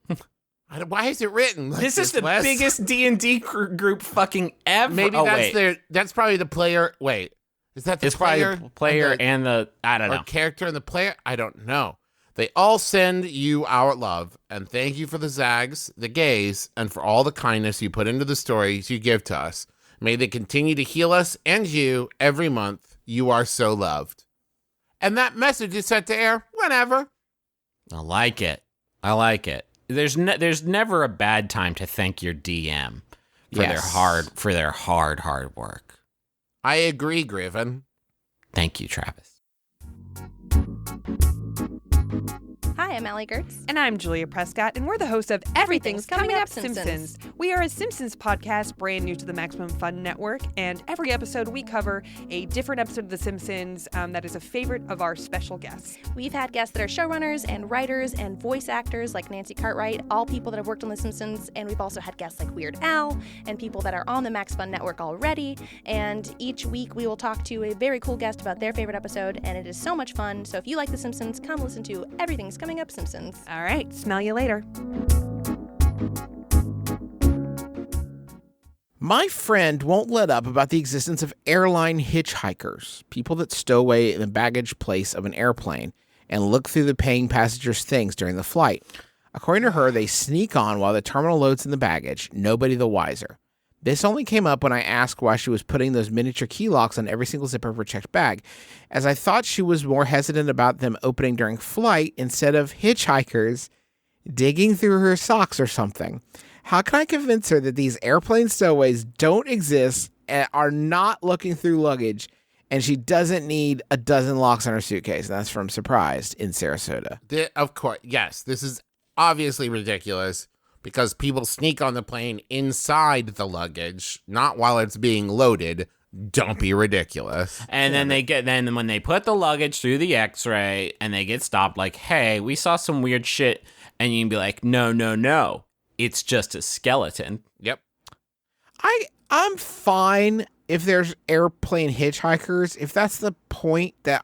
Why is it written like This is the Wes? biggest D&D group fucking ever. Maybe oh, that's wait. their. That's probably the player. Wait, is that the It's player? probably player and the I don't or know. character and the player? I don't know. They all send you our love and thank you for the zags, the gays, and for all the kindness you put into the stories you give to us. May they continue to heal us and you every month. You are so loved. And that message is set to air whenever. I like it. There's never a bad time to thank your DM for their hard work. I agree, Griffin. Thank you, Travis. Hi, I'm Allie Gertz. And I'm Julia Prescott, and we're the hosts of Everything's Coming Up Simpsons. We are a Simpsons podcast brand new to the Maximum Fun Network, and every episode we cover a different episode of The Simpsons that is a favorite of our special guests. We've had guests that are showrunners and writers and voice actors like Nancy Cartwright, all people that have worked on The Simpsons, and we've also had guests like Weird Al and people that are on the Max Fun Network already, and each week we will talk to a very cool guest about their favorite episode, and it is so much fun. So if you like The Simpsons, come listen to Everything's Coming Up Simpsons. All right, smell you later. My friend won't let up about the existence of airline hitchhikers, people that stow away in the baggage place of an airplane and look through the paying passengers' things during the flight. According to her, they sneak on while the terminal loads in the baggage, nobody the wiser. This only came up when I asked why she was putting those miniature key locks on every single zipper of her checked bag, as I thought she was more hesitant about them opening during flight instead of hitchhikers digging through her socks or something. How can I convince her that these airplane stowaways don't exist and are not looking through luggage, and she doesn't need a dozen locks on her suitcase? And that's from Surprised in Sarasota. Of course, yes. This is obviously ridiculous because people sneak on the plane inside the luggage, not while it's being loaded. Don't be ridiculous. And then when they put the luggage through the X-ray and they get stopped, like, hey, we saw some weird shit, and you can be like, no, it's just a skeleton. Yep. I'm fine if there's airplane hitchhikers. If that's the point that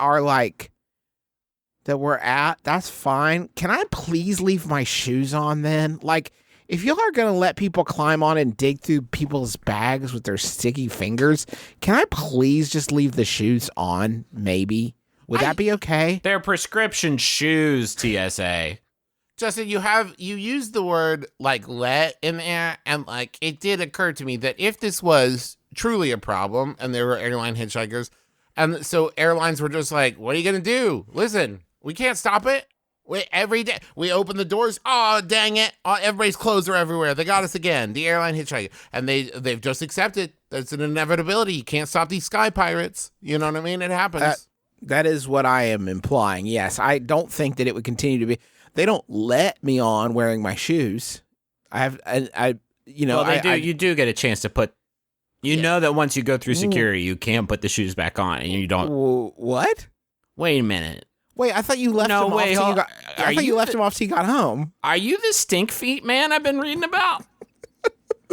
we're at, that's fine. Can I please leave my shoes on then? Like, if y'all are going to let people climb on and dig through people's bags with their sticky fingers, can I please just leave the shoes on, maybe? Would that be okay? They're prescription shoes, TSA. Justin, you used the word like let in there, and like it did occur to me that if this was truly a problem and there were airline hitchhikers, and so airlines were just like, what are you going to do? Listen, we can't stop it. Every day we open the doors. Oh, dang it. Everybody's clothes are everywhere. They got us again. The airline hitchhiker. And they've just accepted that's an inevitability. You can't stop these sky pirates. You know what I mean? It happens. That is what I am implying. Yes, I don't think that it would continue to be. They don't let me on wearing my shoes. You do get a chance to put. You know that once you go through security, you can put the shoes back on, and you don't. What? Wait a minute. Wait, I thought you left him off till you got. I thought you left him off till you got home. Are you the Stinkfeet man I've been reading about?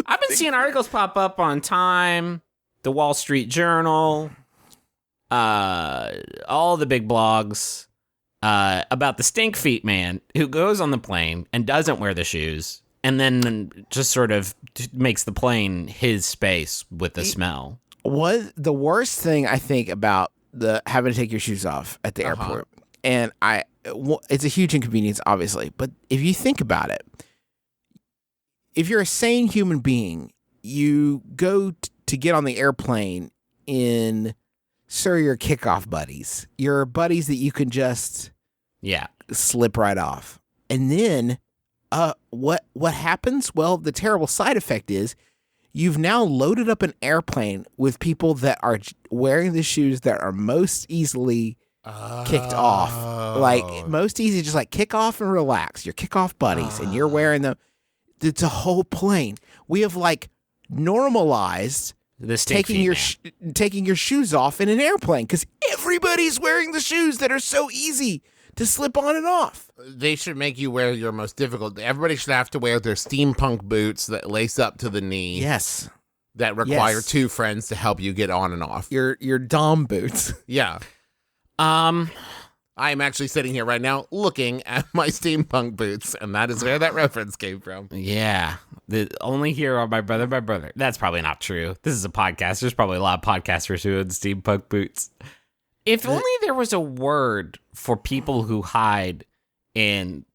I've been seeing articles pop up on Time, the Wall Street Journal, all the big blogs about the Stinkfeet man who goes on the plane and doesn't wear the shoes, and then just sort of makes the plane his space with the smell. What the worst thing I think about the having to take your shoes off at the airport. And it's a huge inconvenience, obviously. But if you think about it, if you're a sane human being, you go to get on the airplane in, your kickoff buddies, your buddies that you can just slip right off. And then what happens? Well, the terrible side effect is you've now loaded up an airplane with people that are wearing the shoes that are most easily kicked off. Like, most easy, just like kick off and relax. Your kickoff buddies, and you're wearing them. It's a whole plane. We have like normalized taking your shoes off in an airplane because everybody's wearing the shoes that are so easy to slip on and off. They should make you wear your most difficult. Everybody should have to wear their steampunk boots that lace up to the knee. Yes. That require two friends to help you get on and off. Your Dom boots. Yeah. I am actually sitting here right now looking at my steampunk boots, and that is where that reference came from. Yeah. The only here are my brother. That's probably not true. This is a podcast. There's probably a lot of podcasters who own steampunk boots. If only there was a word for people who hide in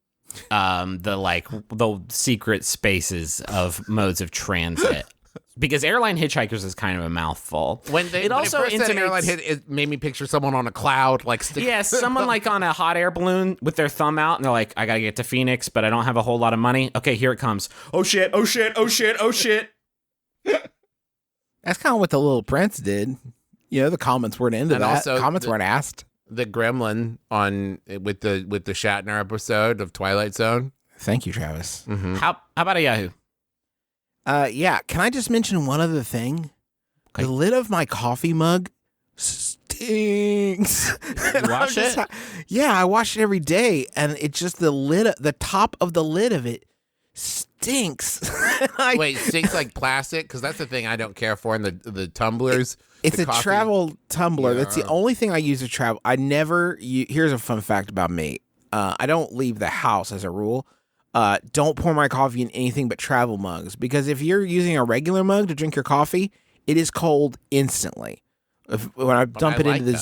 the secret spaces of modes of transit. Because airline hitchhikers is kind of a mouthful. It made me picture someone on a cloud, like someone like on a hot air balloon with their thumb out, and they're like, "I gotta get to Phoenix, but I don't have a whole lot of money. Okay, here it comes. Oh shit! Oh shit! Oh shit! Oh shit!" That's kind of what the Little Prince did. You know, the comments weren't into that. Comments weren't asked. The gremlin with the Shatner episode of Twilight Zone. Thank you, Travis. Mm-hmm. How about a Yahoo? Can I just mention one other thing? Okay. The lid of my coffee mug stinks. You wash it? I wash it every day, and it's just the top of the lid of it stinks. Wait, stinks like plastic? Because that's the thing I don't care for in the tumblers. It's a travel tumbler. That's the only thing I use to travel. Here's a fun fact about me. I don't leave the house as a rule. don't pour my coffee in anything but travel mugs, because if you're using a regular mug to drink your coffee, it is cold instantly. When I dump it into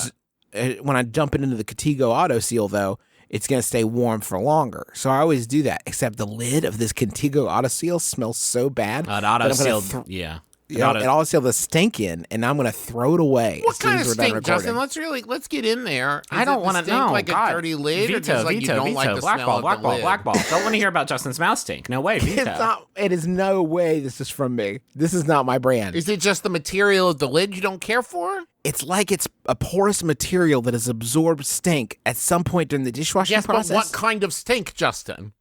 the Contigo Auto Seal, though, it's going to stay warm for longer. So I always do that, except the lid of this Contigo Auto Seal smells so bad. An Auto Seal, yeah. It all seal the stink in, and I'm gonna throw it away. What kind of stink, Justin? Let's get in there. I don't want to know. Like God. a dirty lid, veto, or just like veto, you don't veto. like the smell of the lid? Blackball. Don't want to hear about Justin's mouth stink. No way, veto. It is no way this is from me. This is not my brand. Is it just the material of the lid you don't care for? It's like it's a porous material that has absorbed stink at some point during the dishwashing process. But what kind of stink, Justin?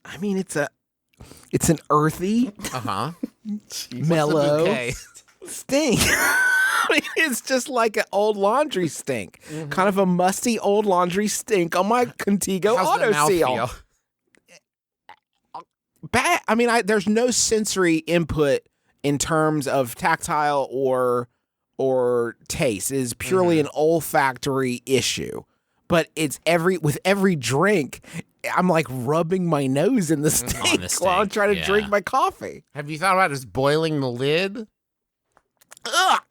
I mean, it's an earthy, mellow stink. I mean, it's just like an old laundry stink. Kind of a musty old laundry stink on my Contigo Auto Seal. Bad. I mean, there's no sensory input in terms of tactile or taste. It is purely an olfactory issue. But it's with every drink, I'm like rubbing my nose in the stink while I'm trying to drink my coffee. Have you thought about just boiling the lid? Ugh!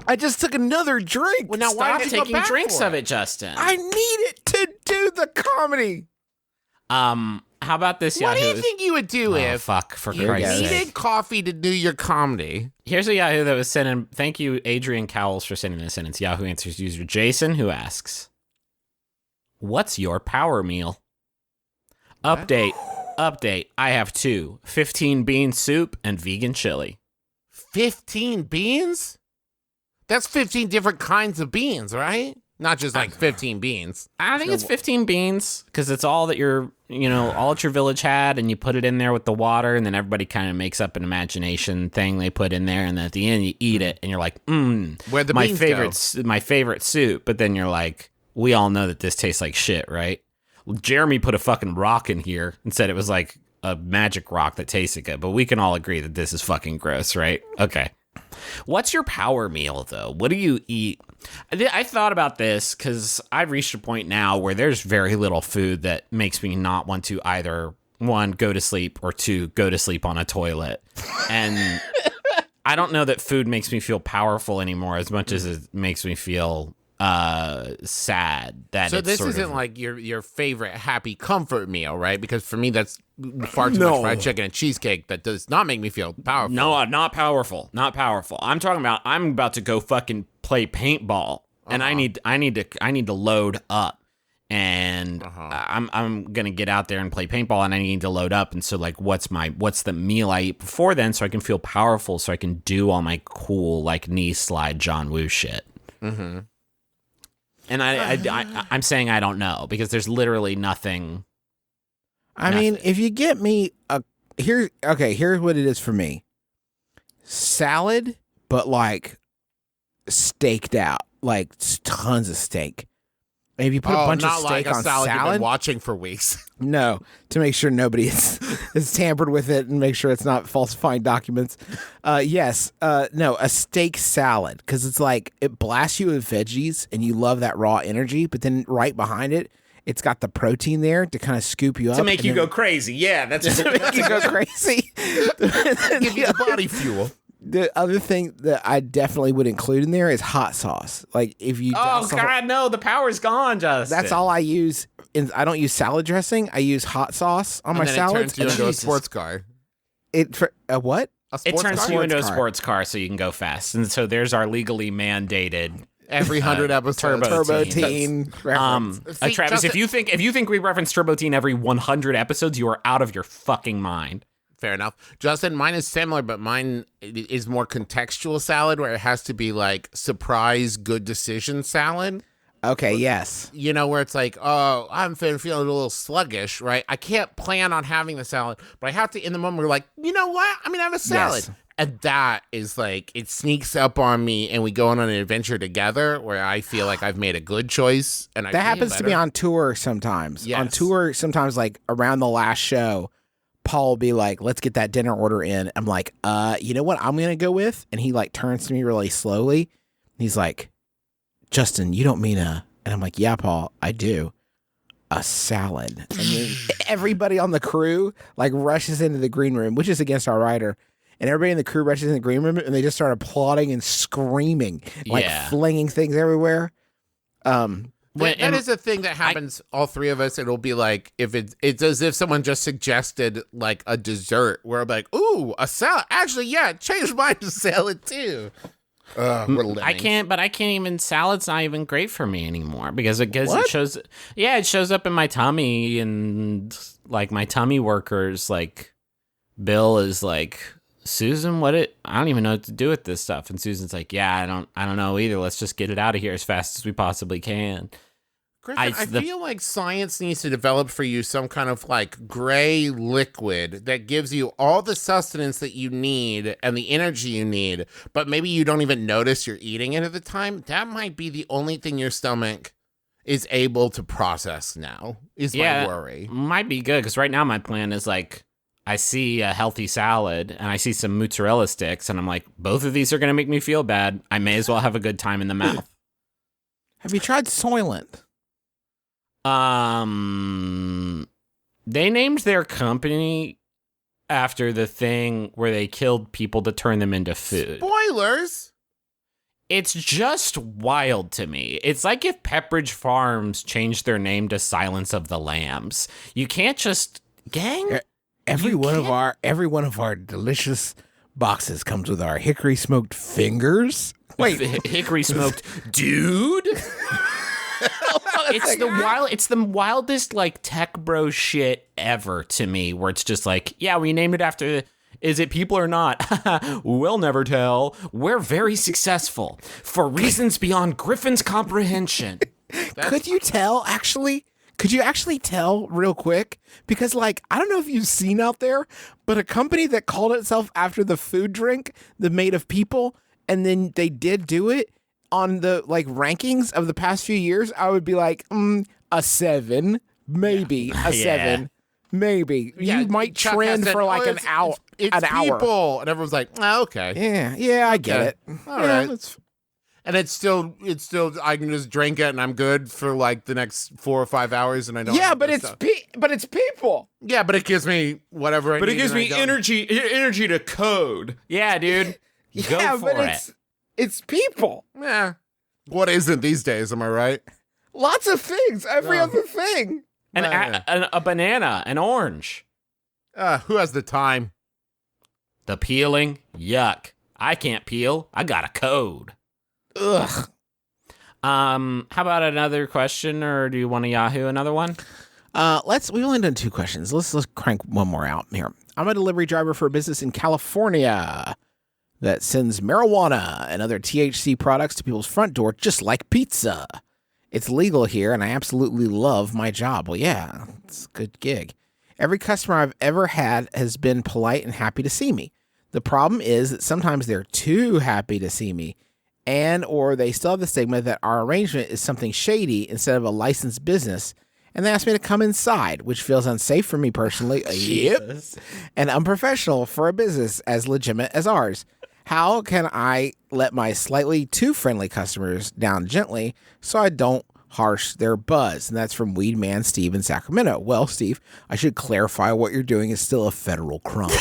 I just took another drink. Well, now why Stop did you go taking back drinks for of it, Justin. I need it to do the comedy. How about this, What Yahoo? do you think you would do if for you Christ's needed sake. coffee to do your comedy? Here's a Yahoo that was sent in. Thank you, Adrian Cowles, for sending this in. It's Yahoo Answers user Jason, who asks, what's your power meal? Update. I have 2. 15 bean soup and vegan chili. 15 beans? That's 15 different kinds of beans, right? Not just like 15 beans. I think it's 15 beans because it's all that all that your village had, and you put it in there with the water, and then everybody kind of makes up an imagination thing they put in there, and then at the end you eat it, and you're like, Where'd the my beans favorite, my favorite soup. But then you're like, we all know that this tastes like shit, right? Well, Jeremy put a fucking rock in here and said it was like a magic rock that tasted good, but we can all agree that this is fucking gross, right? Okay. What's your power meal, though? What do you eat? I thought about this because I've reached a point now where there's very little food that makes me not want to either, 1, go to sleep, or 2, go to sleep on a toilet. And I don't know that food makes me feel powerful anymore as much as it makes me feel sad. So this isn't like your favorite happy comfort meal, right? Because for me, that's far too much fried chicken and cheesecake that does not make me feel powerful. No, not powerful. Not powerful. I'm about to go fucking play paintball, and I need to load up, and I'm gonna get out there and play paintball, and I need to load up. And so, like, what's the meal I eat before then, so I can feel powerful, so I can do all my cool like knee slide John Woo shit. Mm-hmm. And I'm saying I don't know because there's literally nothing. I mean, if you get me here's what it is for me. Salad, but like staked out, like tons of steak. And if you put a bunch of steak like a on salad you've been salad, watching for weeks. no, to make sure nobody is tampered with it and make sure it's not falsifying documents. No, a steak salad, because it's like it blasts you with veggies and you love that raw energy, but then right behind it, it's got the protein there to kind of scoop you up. To make you go crazy. Yeah, that's to make you go crazy. Give you the body fuel. The other thing that I definitely would include in there is hot sauce. Like if you no, the power's gone, Justin. that's all I use. I don't use salad dressing. I use hot sauce on my salads. It turns you into a sports car. What? It turns you into a sports car so you can go fast. And so there's our legally mandated every 100 episodes. Turbo Teen. Travis, Justin, if you think we reference Turbo Teen every 100 episodes, you are out of your fucking mind. Fair enough. Justin, mine is similar, but mine is more contextual salad where it has to be like surprise good decision salad. Okay, yes. You know, where it's like, oh, I'm feeling a little sluggish, right? I can't plan on having the salad, but I have to, in the moment, we're like, you know what? I'm going to have a salad. Yes. And that is like, it sneaks up on me and we go on an adventure together where I feel like I've made a good choice. And that happens to me on tour sometimes. Yes. On tour, sometimes like around the last show, Paul will be like, let's get that dinner order in. I'm like, you know what I'm going to go with? And he like turns to me really slowly. He's like, Justin, you don't mean and I'm like, yeah, Paul, I do. a salad. And then everybody on the crew like rushes into the green room, which is against our writer. And everybody in the crew rushes in the green room and they just start applauding and screaming, like flinging things everywhere. That is a thing that happens. All three of us. It'll be like if it's as if someone just suggested like a dessert. Where I'm like, ooh, a salad. Actually, yeah, change mine to salad too. We're living. I can't even. Salad's not even great for me anymore because it shows. Yeah, it shows up in my tummy and like my tummy workers. Like Bill is like, Susan, I don't even know what to do with this stuff. And Susan's like, yeah, I don't know either. Let's just get it out of here as fast as we possibly can. Griffin, I feel like science needs to develop for you some kind of like gray liquid that gives you all the sustenance that you need and the energy you need, but maybe you don't even notice you're eating it at the time. That might be the only thing your stomach is able to process now, is my worry. Might be good, because right now my plan is like, I see a healthy salad and I see some mozzarella sticks and I'm like, both of these are going to make me feel bad. I may as well have a good time in the mouth. Have you tried Soylent? They named their company after the thing where they killed people to turn them into food. Spoilers! It's just wild to me. It's like if Pepperidge Farms changed their name to Silence of the Lambs. You can't just... Gang? Every one of our delicious boxes comes with our hickory smoked fingers. Wait, hickory smoked, dude. It's the wildest like tech bro shit ever to me. Where it's just like, yeah, we named it after. Is it people or not? We'll never tell. We're very successful for reasons beyond Griffin's comprehension. Could you tell actually? Could you actually tell real quick? Because, like, I don't know if you've seen out there, but a company that called itself after the food drink, the Made of People, and then they did do it on the, like, rankings of the past few years, I would be like, a 7, maybe, a 7, maybe. Yeah, you might Chuck trend for, like, an hour. It's people. And everyone's like, okay. Yeah, I get it. All right. And it's still, I can just drink it and I'm good for like the next 4 or 5 hours and I don't. Yeah, but it's people. Yeah, but it gives me whatever I need. But it gives me energy to code. Yeah, dude. Go for it. It's people. Yeah. What isn't these days, am I right? Lots of things. Every other thing. A banana, an orange. Who has the time? The peeling? Yuck. I can't peel. I got a code. Ugh. How about another question, or do you want to Yahoo another one? We've only done 2 questions. Let's crank one more out here. I'm a delivery driver for a business in California that sends marijuana and other THC products to people's front door, just like pizza. It's legal here, and I absolutely love my job. Well, yeah, it's a good gig. Every customer I've ever had has been polite and happy to see me. The problem is that sometimes they're too happy to see me, or they still have the stigma that our arrangement is something shady instead of a licensed business, and they ask me to come inside, which feels unsafe for me personally, and unprofessional for a business as legitimate as ours. How can I let my slightly too friendly customers down gently so I don't harsh their buzz? And that's from Weed Man Steve in Sacramento. Well, Steve, I should clarify what you're doing is still a federal crime.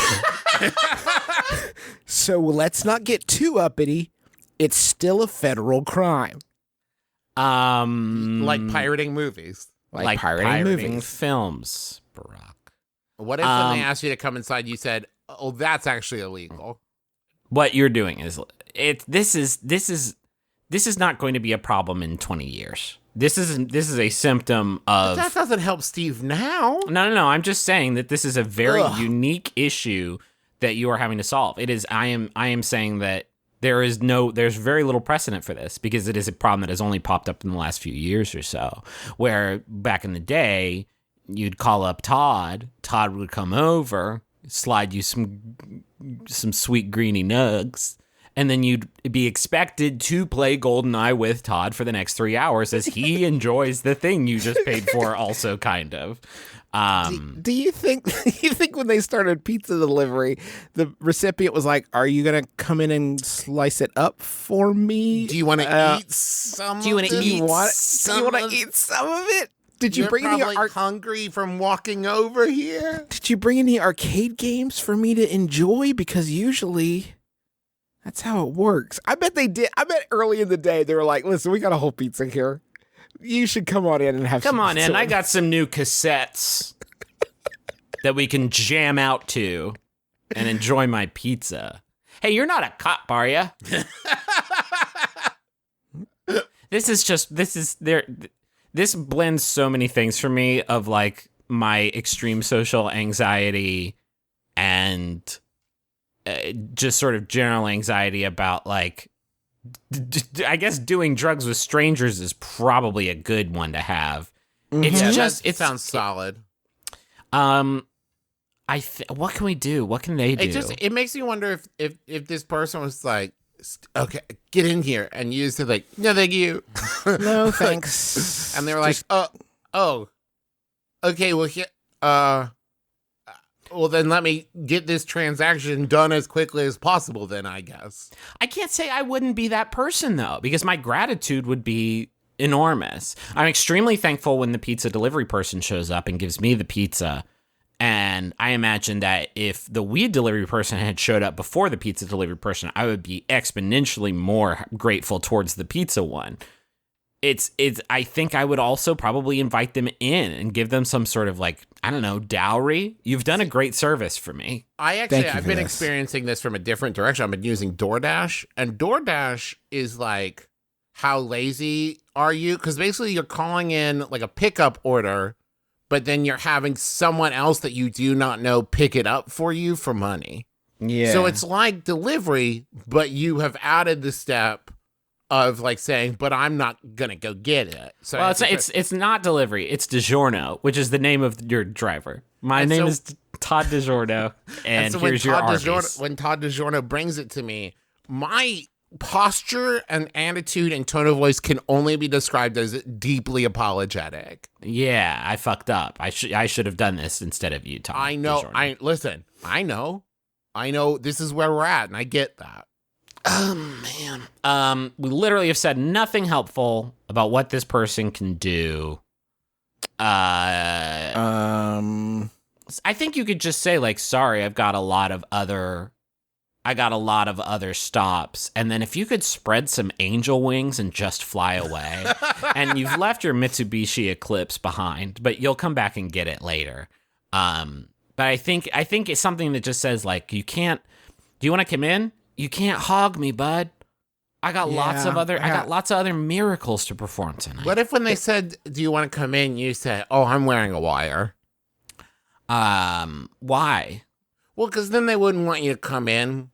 So let's not get too uppity. It's still a federal crime. Like pirating movies. Like pirating movies. Films, Barack. What if when they asked you to come inside, you said, oh, that's actually illegal? What you're doing is this is not going to be a problem in 20 years. This is a symptom of. But that doesn't help Steve now. No. I'm just saying that this is a very unique issue that you are having to solve. It is. I am saying that there's very little precedent for this because it is a problem that has only popped up in the last few years or so. Where back in the day, you'd call up Todd would come over, slide you some sweet greeny nugs, and then you'd be expected to play GoldenEye with Todd for the next 3 hours as he enjoys the thing you just paid for also, kind of. Do you think when they started pizza delivery, the recipient was like, are you going to come in and slice it up for me? Do you want to eat some of it? Do you want to eat some of it? Did you You're bring any probably hungry from walking over here? Did you bring any arcade games for me to enjoy? Because usually that's how it works. I bet they did. I bet early in the day they were like, listen, we got a whole pizza here. You should come on in and have some. Come on in. pizza." I got some new cassettes that we can jam out to and enjoy my pizza. Hey, you're not a cop, are you? This blends so many things for me of like my extreme social anxiety and just sort of general anxiety about like, I guess doing drugs with strangers is probably a good one to have. It sounds solid. What can we do? What can they do? It makes me wonder if this person was like, okay, get in here, and you said like, no, thank you, No, thanks. and they were like, oh, okay, well, well then let me get this transaction done as quickly as possible. Then I guess I can't say I wouldn't be that person though, because my gratitude would be enormous. I'm extremely thankful when the pizza delivery person shows up and gives me the pizza. And I imagine that if the weed delivery person had showed up before the pizza delivery person, I would be exponentially more grateful towards the pizza one. I think I would also probably invite them in and give them some sort of like, I don't know, dowry. You've done a great service for me. I've been experiencing this from a different direction. I've been using DoorDash, and DoorDash is like, how lazy are you? Because basically you're calling in like a pickup order, but then you're having someone else that you do not know pick it up for you for money. Yeah. So it's like delivery, but you have added the step of like saying, but I'm not going to go get it. So well, it's not delivery. It's DiGiorno, which is the name of your driver. My name is Todd DiGiorno, and so here's your Arby's. When Todd DiGiorno brings it to me, my posture and attitude and tone of voice can only be described as deeply apologetic. Yeah, I fucked up. I should have done this instead of you, Todd. I know. DiGiorno. I know this is where we're at, and I get that. Oh, man. We literally have said nothing helpful about what this person can do. I think you could just say, like, sorry, I've got a lot of other stops. And then if you could spread some angel wings and just fly away. And you've left your Mitsubishi Eclipse behind, but you'll come back and get it later. But I think it's something that just says, like, you can't, do you want to come in? You can't hog me, bud. I got lots of other miracles to perform tonight. What if when they said, do you want to come in, you said, oh, I'm wearing a wire? Why? Well, because then they wouldn't want you to come in.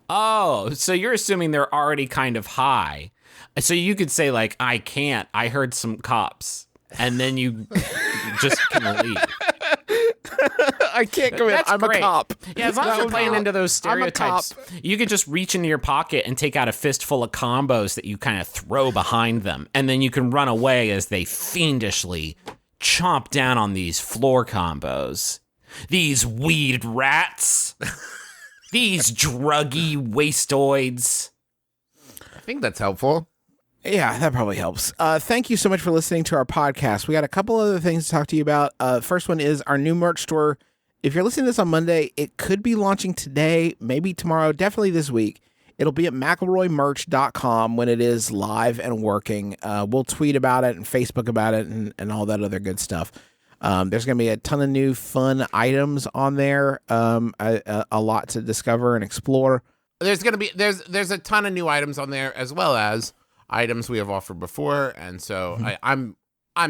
Oh, so you're assuming they're already kind of high. So you could say, like, I can't. I heard some cops. And then you just can leave. I can't come in. That's I'm great. a cop. Yeah, as long as you're playing into those I'm a cop. stereotypes, you could just reach into your pocket and take out a fistful of combos that you kind of throw behind them. And then you can run away as they fiendishly chomp down on these floor combos. These weed rats. These druggy wastoids. I think that's helpful. Yeah, that probably helps. Thank you so much for listening to our podcast. We got a couple other things to talk to you about. First one is our new merch store. If you're listening to this on Monday, it could be launching today, maybe tomorrow, definitely this week. It'll be at McElroymerch.com when it is live and working. We'll tweet about it and Facebook about it and all that other good stuff. There's going to be a ton of new fun items on there, a lot to discover and explore. There's a ton of new items on there, as well as items we have offered before, and so I'm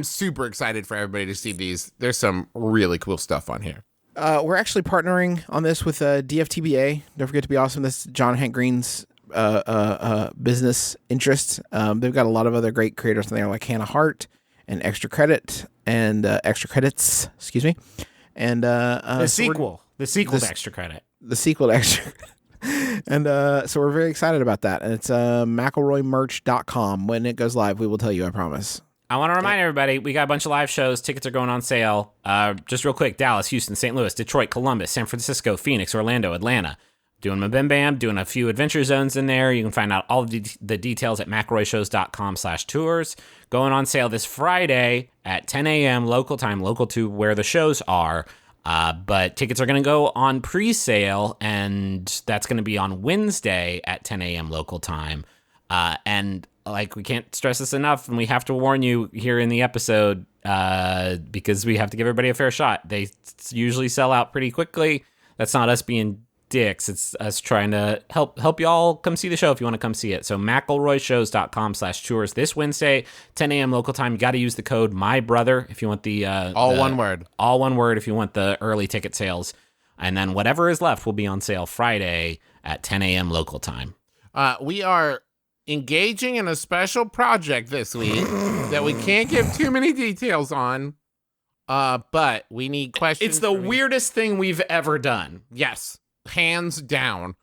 super excited for everybody to see these. There's some really cool stuff on here. We're actually partnering on this with DFTBA. Don't forget to be awesome. This is John Hank Green's business interests. They've got a lot of other great creators on there, like Hannah Hart and Extra Credit and Extra Credits. Excuse me. And The sequel to Extra Credit. The sequel to Extra. And so we're very excited about that. And it's McElroymerch.com. When it goes live, we will tell you, I promise. I want to remind everybody, we got a bunch of live shows. Tickets are going on sale. Just real quick, Dallas, Houston, St. Louis, Detroit, Columbus, San Francisco, Phoenix, Orlando, Atlanta. doing MBMBaM, doing a few adventure zones in there. You can find out all of the details at McElroyShows.com/tours. Going on sale this Friday at 10 a.m. local time, local to where the shows are. But tickets are going to go on pre-sale, and that's going to be on Wednesday at 10 a.m. local time. And like, we can't stress this enough, and we have to warn you here in the episode because we have to give everybody a fair shot. They usually sell out pretty quickly. That's not us being dicks. It's us trying to help y'all come see the show if you want to come see it. So McElroyShows.com/tours this Wednesday, 10 a.m. local time. You got to use the code MyBrother if you want the one word. All one word if you want the early ticket sales. And then whatever is left will be on sale Friday at 10 a.m. local time. We are engaging in a special project this week that we can't give too many details on. But we need questions. It's the weirdest thing we've ever done. Yes. Hands down.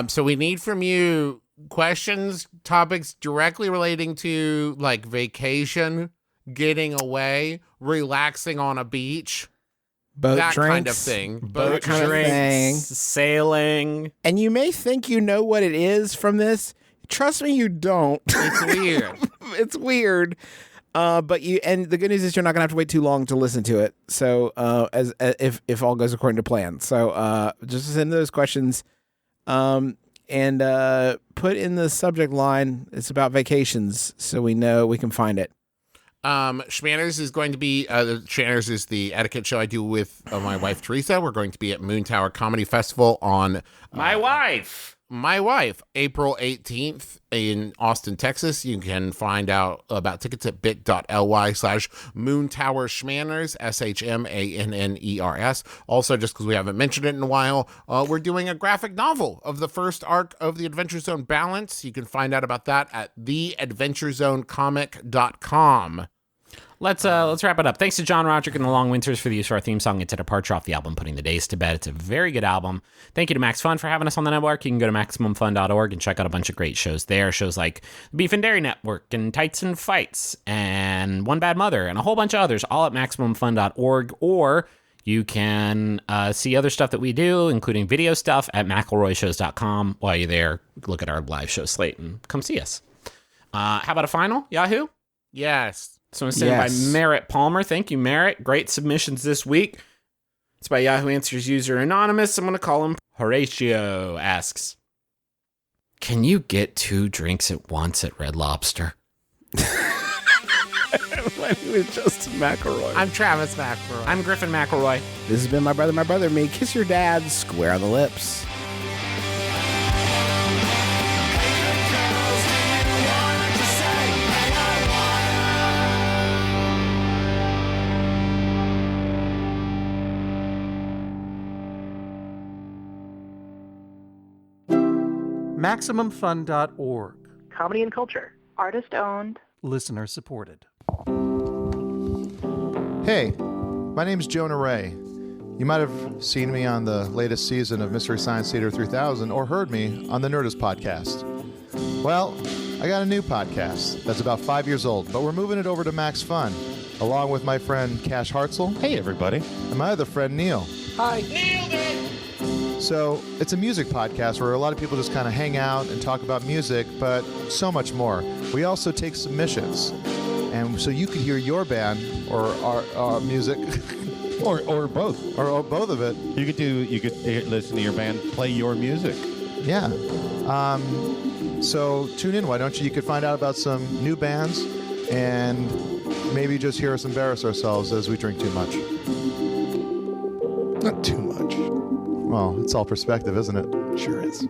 So we need from you questions, topics directly relating to like vacation, getting away, relaxing on a beach, Boat that drinks, kind of thing. Boat kind of thing. Sailing. And you may think you know what it is from this. Trust me, you don't. It's weird. It's weird. But the good news is you're not gonna have to wait too long to listen to it. So if all goes according to plan. So just send those questions, and put in the subject line. It's about vacations, so we know we can find it. Schmanners is going to be Schmanners is the etiquette show I do with my wife Teresa. We're going to be at Moon Tower Comedy Festival on My wife, April 18th in Austin, Texas. You can find out about tickets at bit.ly/Moontowerschmanners, SHMANNERS. Also, just because we haven't mentioned it in a while, we're doing a graphic novel of the first arc of the Adventure Zone Balance. You can find out about that at theadventurezonecomic.com. Let's wrap it up. Thanks to John Roderick and the Long Winters for the use of our theme song. It's a departure off the album Putting the Days to Bed. It's a very good album. Thank you to Max Fun for having us on the network. You can go to MaximumFun.org and check out a bunch of great shows there. Shows like Beef and Dairy Network and Tights and Fights and One Bad Mother and a whole bunch of others, all at MaximumFun.org. Or you can see other stuff that we do, including video stuff at McElroyShows.com. While you're there, look at our live show slate and come see us. How about a final, Yahoo? Yes. So I'm sent by Merritt Palmer. Thank you, Merritt. Great submissions this week. It's by Yahoo Answers user Anonymous. I'm going to call him Horatio. Asks, can you get 2 drinks at once at Red Lobster? My name is Justin McElroy. I'm Travis McElroy. I'm Griffin McElroy. This has been My Brother, Me. Kiss your dad square on the lips. MaximumFun.org. Comedy and culture. Artist owned. Listener supported. Hey, my name's Jonah Ray. You might have seen me on the latest season of Mystery Science Theater 3000 or heard me on the Nerdist podcast. Well, I got a new podcast that's about 5 years old, but we're moving it over to Max Fun, along with my friend Cash Hartzell. Hey, everybody. And my other friend Neil. Hi. Nailed it! So it's a music podcast where a lot of people just kind of hang out and talk about music, but so much more. We also take submissions, and so you could hear your band or our music, or both, or both of it. You could listen to your band play your music. Yeah. So tune in. Why don't you? You could find out about some new bands, and maybe just hear us embarrass ourselves as we drink too much. Not too much. Well, it's all perspective, isn't it? Sure is.